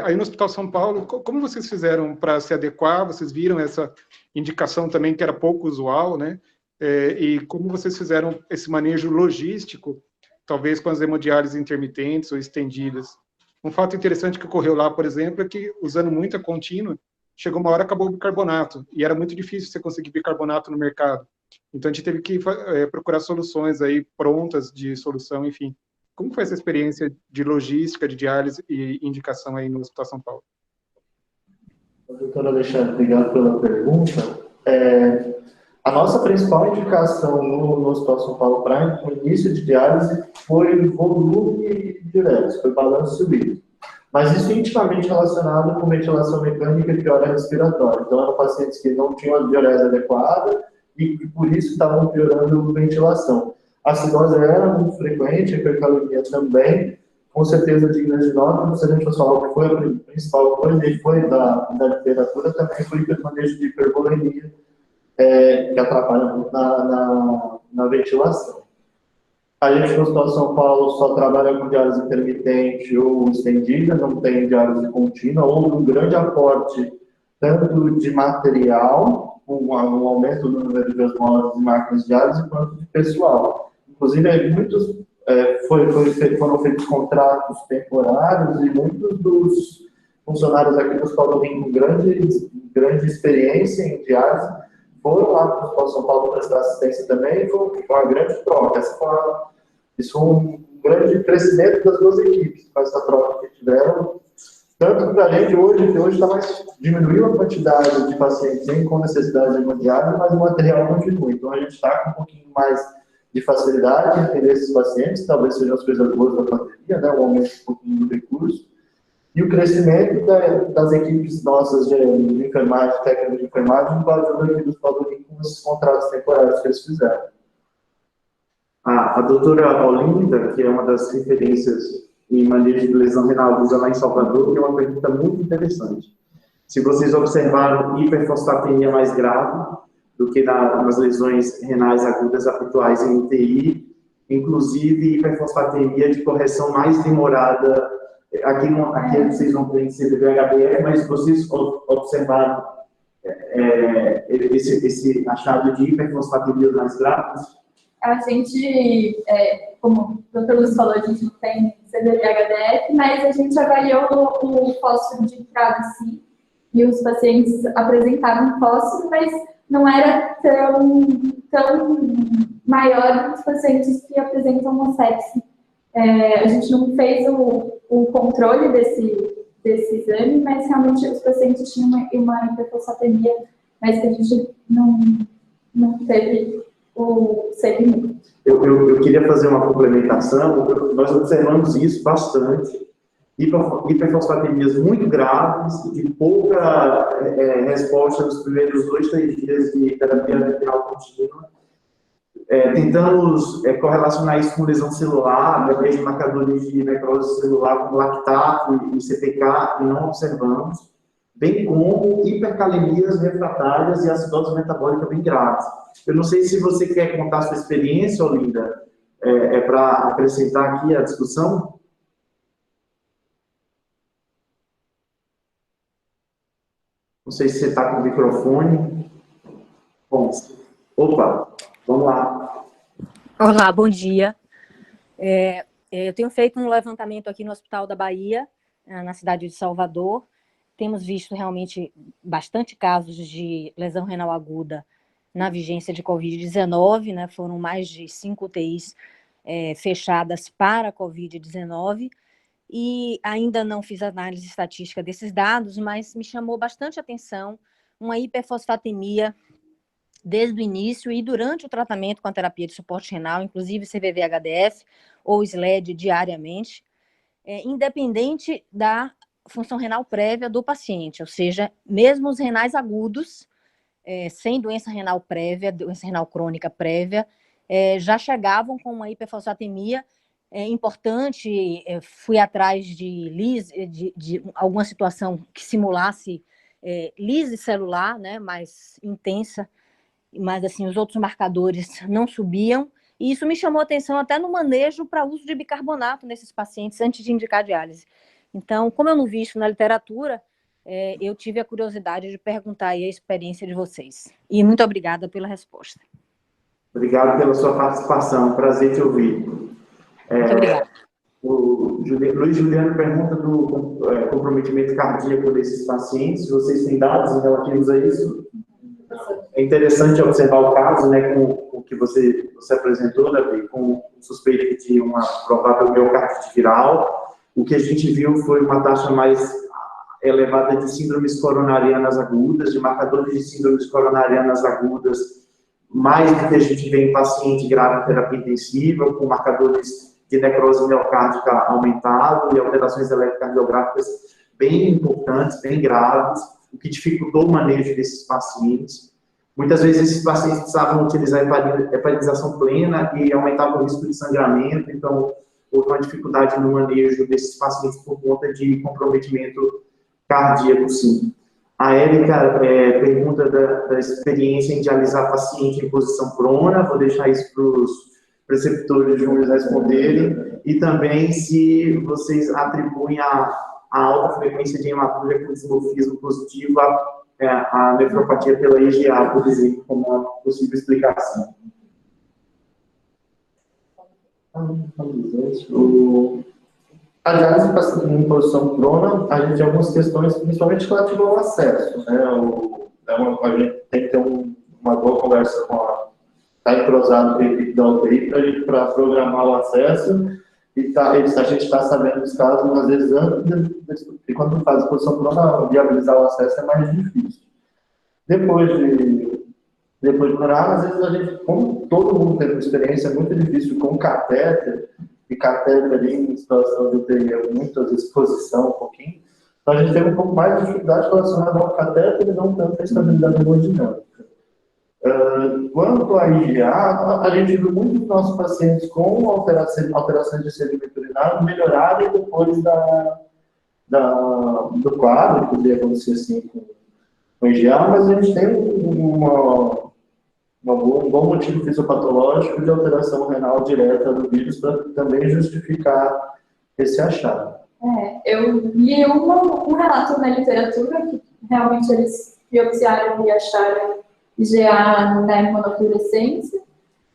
Aí no Hospital São Paulo, como vocês fizeram para se adequar? Vocês viram essa indicação também que era pouco usual, né? E como vocês fizeram esse manejo logístico, talvez com as hemodiálises intermitentes ou estendidas? Um fato interessante que ocorreu lá, por exemplo, é que, usando muita contínua, chegou uma hora, acabou o bicarbonato, e era muito difícil você conseguir bicarbonato no mercado. Então, a gente teve que procurar soluções aí prontas de solução, enfim. Como foi essa experiência de logística, de diálise e indicação aí no Hospital São Paulo? Doutor Alexandre, obrigado pela pergunta. A nossa principal indicação no Hospital São Paulo para o início de diálise foi volume de diurese, foi balanço subido. Mas isso intimamente relacionado com ventilação mecânica e piora respiratória. Então, eram pacientes que não tinham a diurese adequada e por isso estavam piorando a ventilação. A acidose era muito frequente, a hipercalemia também, com certeza digna de nota. Se a gente fosse falar que foi a principal coisa, e foi da literatura, também foi o manejo de hipervolemia, que atrapalha muito na ventilação. A gente no Hospital São Paulo só trabalha com diálise intermitente ou estendida, não tem diálise contínua. Houve um grande aporte tanto de material, um aumento do número de osmoses e máquinas de diálise, quanto de pessoal. Inclusive, muitos foram feitos contratos temporários e muitos dos funcionários aqui do Hospital com grande experiência em diálise foram lá para o Hospital São Paulo prestar assistência também, e foi uma grande troca. Isso foi um grande crescimento das duas equipes, com essa troca que tiveram. Tanto que a gente hoje diminuiu a quantidade de pacientes com necessidade de hemodiálise, mas o material continua. Então, a gente está com um pouquinho mais de facilidade em atender esses pacientes, talvez sejam as coisas boas da pandemia, né, o aumento um pouquinho do recurso. E o crescimento das equipes nossas de enfermagem, técnicos de enfermagem, com a ajuda aqui dos Paulinhos com esses contratos temporários que eles fizeram. A doutora Olinda, que é uma das referências em manejo de lesão renal aguda lá em Salvador, tem uma pergunta muito interessante. Se vocês observaram hiperfosfatemia mais grave do que nas lesões renais agudas habituais em UTI, inclusive hiperfosfatemia de correção mais demorada. Aqui vocês não têm CDB-HBF, mas vocês observaram esse achado de hiperfosfatemias mais graves? A gente, como o Dr. Lúcio falou, a gente não tem CDD-HDF, mas a gente avaliou o fósforo de entrada, sim, e os pacientes apresentavam fósforo, mas não era tão maior dos pacientes que apresentam homossexia. A gente não fez o controle desse exame, mas realmente os pacientes tinham uma hiperfosfatemia, mas que a gente não teve o segmento. Eu queria fazer uma complementação. Nós observamos isso bastante. Hiperfosfatemias muito graves e pouca resposta nos primeiros 2, 3 dias de terapia renal contínua. Tentamos correlacionar isso com lesão celular, através de marcadores de necrose celular, como lactato e CPK, e não observamos, bem como hipercalemias refratárias e acidose metabólica bem graves. Eu não sei se você quer contar a sua experiência, Olinda, para acrescentar aqui a discussão. Não sei se você está com o microfone. Bom, opa, vamos lá. Olá, bom dia. Eu tenho feito um levantamento aqui no Hospital da Bahia, na cidade de Salvador. Temos visto realmente bastante casos de lesão renal aguda na vigência de Covid-19, né? Foram mais de 5 UTIs fechadas para a Covid-19, e ainda não fiz análise estatística desses dados, mas me chamou bastante atenção uma hiperfosfatemia desde o início e durante o tratamento com a terapia de suporte renal, inclusive CVV-HDF ou SLED diariamente, independente da função renal prévia do paciente, ou seja, mesmo os renais agudos, sem doença renal prévia, doença renal crônica prévia, já chegavam com uma hiperfosfatemia importante. Fui atrás de alguma situação que simulasse lise celular, né, mais intensa, mas assim, os outros marcadores não subiam, e isso me chamou a atenção até no manejo para uso de bicarbonato nesses pacientes antes de indicar diálise. Então, como eu não vi isso na literatura, eu tive a curiosidade de perguntar aí a experiência de vocês. E muito obrigada pela resposta. Obrigado pela sua participação, prazer te ouvir. Muito obrigada. O Luiz Juliano pergunta do comprometimento cardíaco desses pacientes. Vocês têm dados relativos a isso? É interessante observar o caso, né, com o que você apresentou, Davi, com o suspeito de uma provável miocardite viral. O que a gente viu foi uma taxa mais elevada de síndromes coronarianas agudas, de marcadores de síndromes coronarianas agudas, mais do que a gente vê em paciente grave em terapia intensiva, com marcadores de necrose miocárdica aumentado e alterações eletrocardiográficas bem importantes, bem graves, o que dificultou o manejo desses pacientes. Muitas vezes esses pacientes precisavam utilizar hepatização plena e aumentava o risco de sangramento, então houve uma dificuldade no manejo desses pacientes por conta de comprometimento cardíaco, sim. A Érica pergunta da experiência em dialisar paciente em posição prona, vou deixar isso para os preceptores juntos responderem, e também se vocês atribuem a alta frequência de hematuria com dismorfismo positivo a nefropatia pela IgA, por exemplo, como uma possível explicação. A diálise em posição prona, a gente tem algumas questões, principalmente relativas ao acesso, né? A gente tem que ter uma boa conversa com tá entrosado com a equipe da UTI para programar o acesso, e a gente está sabendo dos casos, às vezes, antes, e quando faz posição prona, viabilizar o acesso é mais difícil. Depois de orar, às vezes a gente, como todo mundo tem experiência, é muito difícil com catéter, e catéter ali em situação de UTI, muitas vezes exposição um pouquinho, então a gente tem um pouco mais de dificuldade relacionada ao catéter e não tanto a estabilidade hemodinâmica. Quanto à IgA, a gente viu muitos nossos pacientes com alterações de sedimento urinário melhorarem depois do quadro, que poderia acontecer assim com IgA, mas a gente tem um bom motivo fisiopatológico de alteração renal direta do vírus para também justificar esse achado. Eu li um relato na literatura que realmente eles biopsiaram e acharam IgA na imunofluorescência.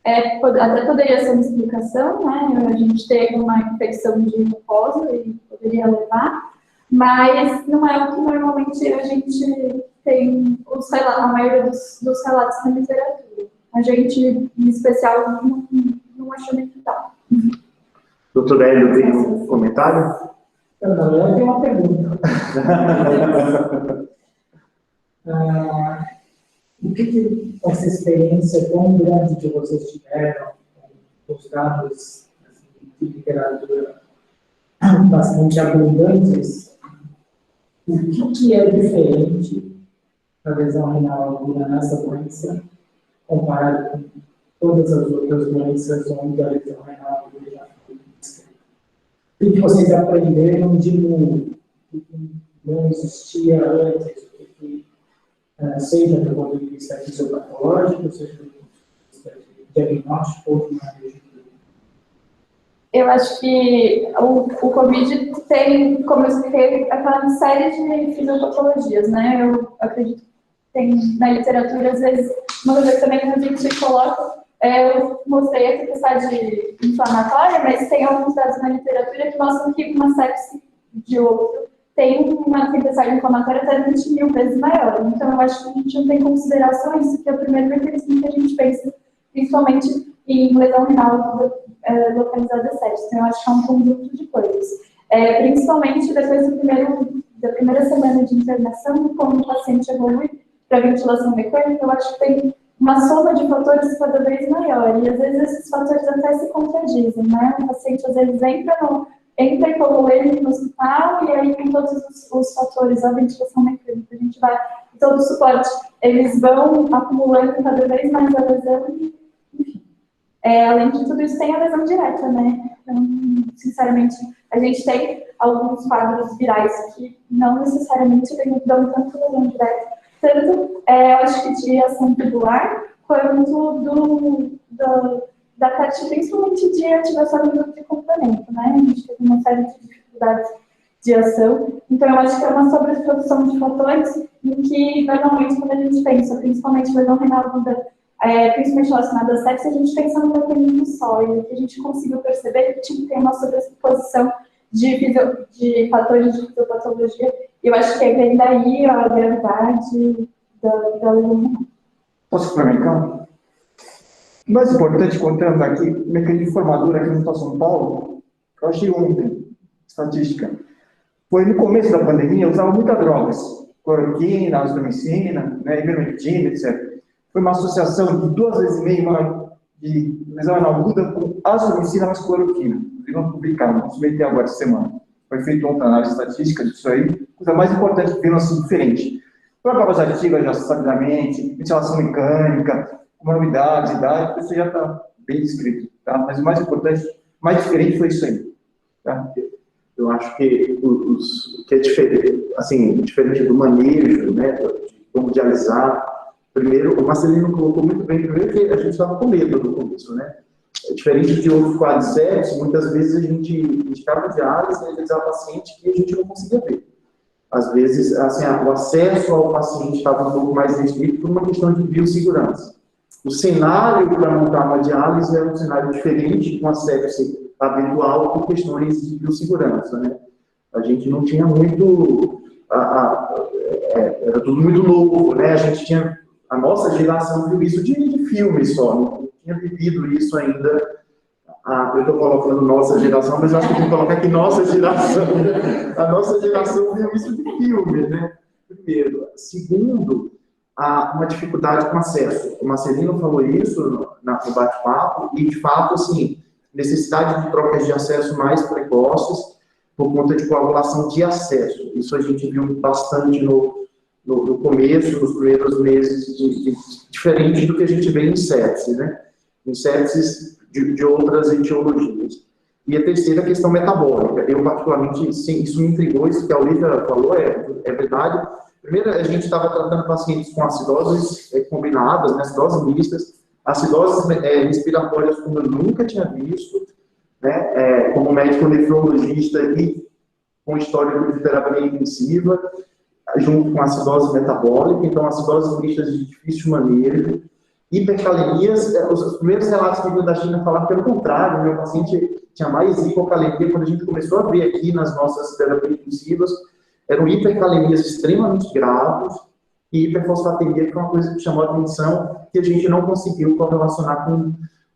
Até poderia ser uma explicação, né? A gente teve uma infecção de mucosa e poderia levar, mas não é o que normalmente a gente tem a maioria dos relatos na literatura. A gente, em especial, não achou nem que tal. Doutor Hélio, tem um comentário? Não, eu tenho uma pergunta. O que essa experiência tão grande que vocês tiveram, com os dados de literatura bastante abundantes, o que é diferente da lesão renal aguda nessa doença, comparado com todas as outras doenças onde a lesão renal aguda já foi descrita? O que vocês aprenderam de novo, que não existia antes, seja do ponto de vista fisiopatológico, seja do ponto de vista de diagnóstico ou de manejo? Eu acho que o Covid tem, como eu expliquei, aquela série de fisiopatologias, né? Eu acredito que tem na literatura, às vezes, uma coisa também que a gente coloca, eu mostrei a tempestade inflamatória, mas tem alguns dados na literatura que mostram que uma sepse de outro tem uma tempestade inflamatória até 20 mil vezes maior. Então, eu acho que a gente não tem consideração isso, que é o primeiro mecanismo que a gente pensa, principalmente em lesão renal localizada sepsis. Então, eu acho que é um conjunto de coisas. Principalmente depois da primeira semana de internação, quando o paciente evolui para ventilação mecânica, eu acho que tem uma soma de fatores cada vez maior. E, às vezes, esses fatores até se contradizem, né? O paciente, às vezes, entra e colocou ele no hospital, e aí com todos os fatores, a ventilação mecânica, a gente vai, todo o suporte, eles vão acumulando cada vez mais a lesão, enfim. Além de tudo isso, tem a lesão direta, né? Então, sinceramente, a gente tem alguns quadros virais que não necessariamente dão tanto lesão direta, tanto, acho que de ação tubular, quanto da parte, principalmente de ativação do grupo de complemento, né? A gente teve uma série de dificuldades de ação. Então, eu acho que é uma sobreprodução de fatores em que, normalmente, quando a gente pensa, principalmente lesão renal aguda, principalmente relacionada à sepsis, a gente pensa no mecanismo só. E o que a gente conseguiu perceber que tinha que ter uma sobreposição de fatores de fisiopatologia. E eu acho que vem daí a gravidade da lesão renal. Posso complementar? O mais importante, contando aqui, o mecanismo de formadura aqui no Estado de São Paulo, que eu achei ontem, estatística, foi no começo da pandemia, eu usava muitas drogas, cloroquina, azitromicina, né, ivermectina, etc. Foi uma associação de 2,5 vezes de lesão renal aguda com azitromicina mais cloroquina. Vamos publicar, vamos submeter agora essa semana. Foi feito ontem análise estatística disso aí, coisa mais importante que viram assim diferente. Provas ativas, já sabidamente, ventilação mecânica, comorbidade, idade, isso já está bem descrito, tá? Mas o mais importante, mais diferente foi isso aí, tá? Eu acho que o que é diferente, assim, diferente do manejo, né, de como dialisar, primeiro, o Marcelino colocou muito bem, primeiro que a gente estava com medo no começo, né? Diferente de outros quadros sérios, muitas vezes a gente indicava diálise e realizava paciente que a gente não conseguia ver. Às vezes, assim, o acesso ao paciente estava um pouco mais restrito por uma questão de biossegurança. O cenário para montar uma diálise era um cenário diferente, com acesso habitual, por questões de biossegurança, né? A gente não tinha muito... era tudo muito novo, né? A nossa geração viu isso de filme só, não tinha vivido isso ainda. Eu estou colocando nossa geração, mas eu acho que tem que colocar aqui nossa geração. A nossa geração viu isso de filme, né? Primeiro. Segundo, uma dificuldade com acesso. O Marcelino falou isso no bate-papo, e, de fato, assim, necessidade de trocas de acesso mais precoces por conta de coagulação de acesso. Isso a gente viu bastante no começo, nos primeiros meses, diferente do que a gente vê em sepsis, né? Em sepsis de outras etiologias. E a terceira, a questão metabólica. Eu, particularmente, sim, isso me intrigou, isso que a Olivia falou é verdade. Primeiro, a gente estava tratando pacientes com acidoses combinadas, né, acidoses mistas, acidoses respiratórias como eu nunca tinha visto, né, como médico nefrologista e com história de terapia intensiva. junto com acidose metabólica, então acidoses mistas de difícil manejo, hipercalemias. Os primeiros relatos que vinham da China falavam pelo contrário, meu paciente tinha mais hipocalemia. Quando a gente começou a ver aqui nas nossas terapias intensivas, eram hipercalemias extremamente graves e hiperfosfatemia, que é uma coisa que chamou a atenção, que a gente não conseguiu correlacionar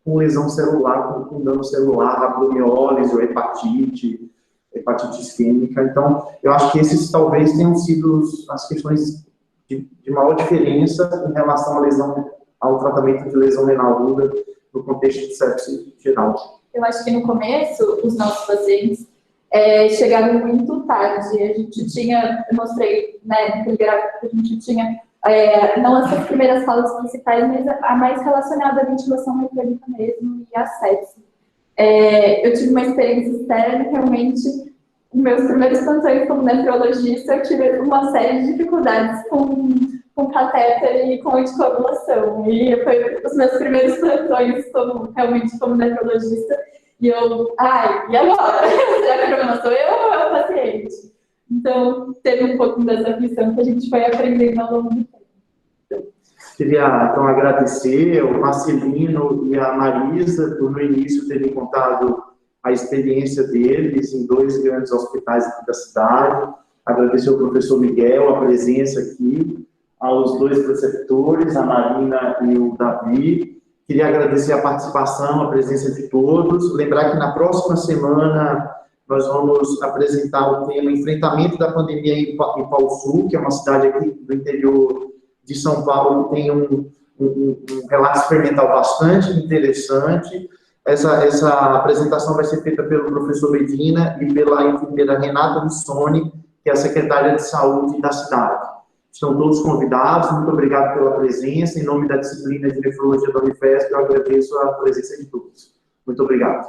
com lesão celular, com dano celular, rabdomiólise ou hepatite isquêmica. Então, eu acho que esses talvez tenham sido as questões de maior diferença em relação à lesão, ao tratamento de lesão renal aguda no contexto de sepsis geral. Eu acho que no começo, os nossos pacientes chegaram muito tarde. A gente tinha, eu mostrei, né, naquele gráfico que a gente tinha, não essas primeiras falas principais, mas a mais relacionada à ventilação mecânica mesmo e à sepsis. Eu tive uma experiência externa, realmente, meus primeiros plantões como nefrologista, eu tive uma série de dificuldades com catéter e com anticoagulação. E foi os meus primeiros plantões realmente como nefrologista. E eu, e agora? Será que o problema sou eu ou é o paciente? Então, teve um pouco dessa aflição que a gente foi aprendendo ao longo do tempo. Queria, então, agradecer ao Marcelino e a Marisa por, no início, terem contado a experiência deles em 2 grandes hospitais aqui da cidade. Agradecer ao professor Miguel a presença aqui, aos 2 preceptores, a Marina e o Davi. Queria agradecer a participação, a presença de todos. Lembrar que na próxima semana nós vamos apresentar o tema Enfrentamento da Pandemia em Pau Sul, que é uma cidade aqui do interior de São Paulo, que tem um relato experimental bastante interessante. Essa apresentação vai ser feita pelo professor Medina e pela enfermeira Renata Missoni, que é a secretária de saúde da cidade. Estão todos convidados, muito obrigado pela presença. Em nome da disciplina de nefrologia da Unifesp, eu agradeço a presença de todos. Muito obrigado.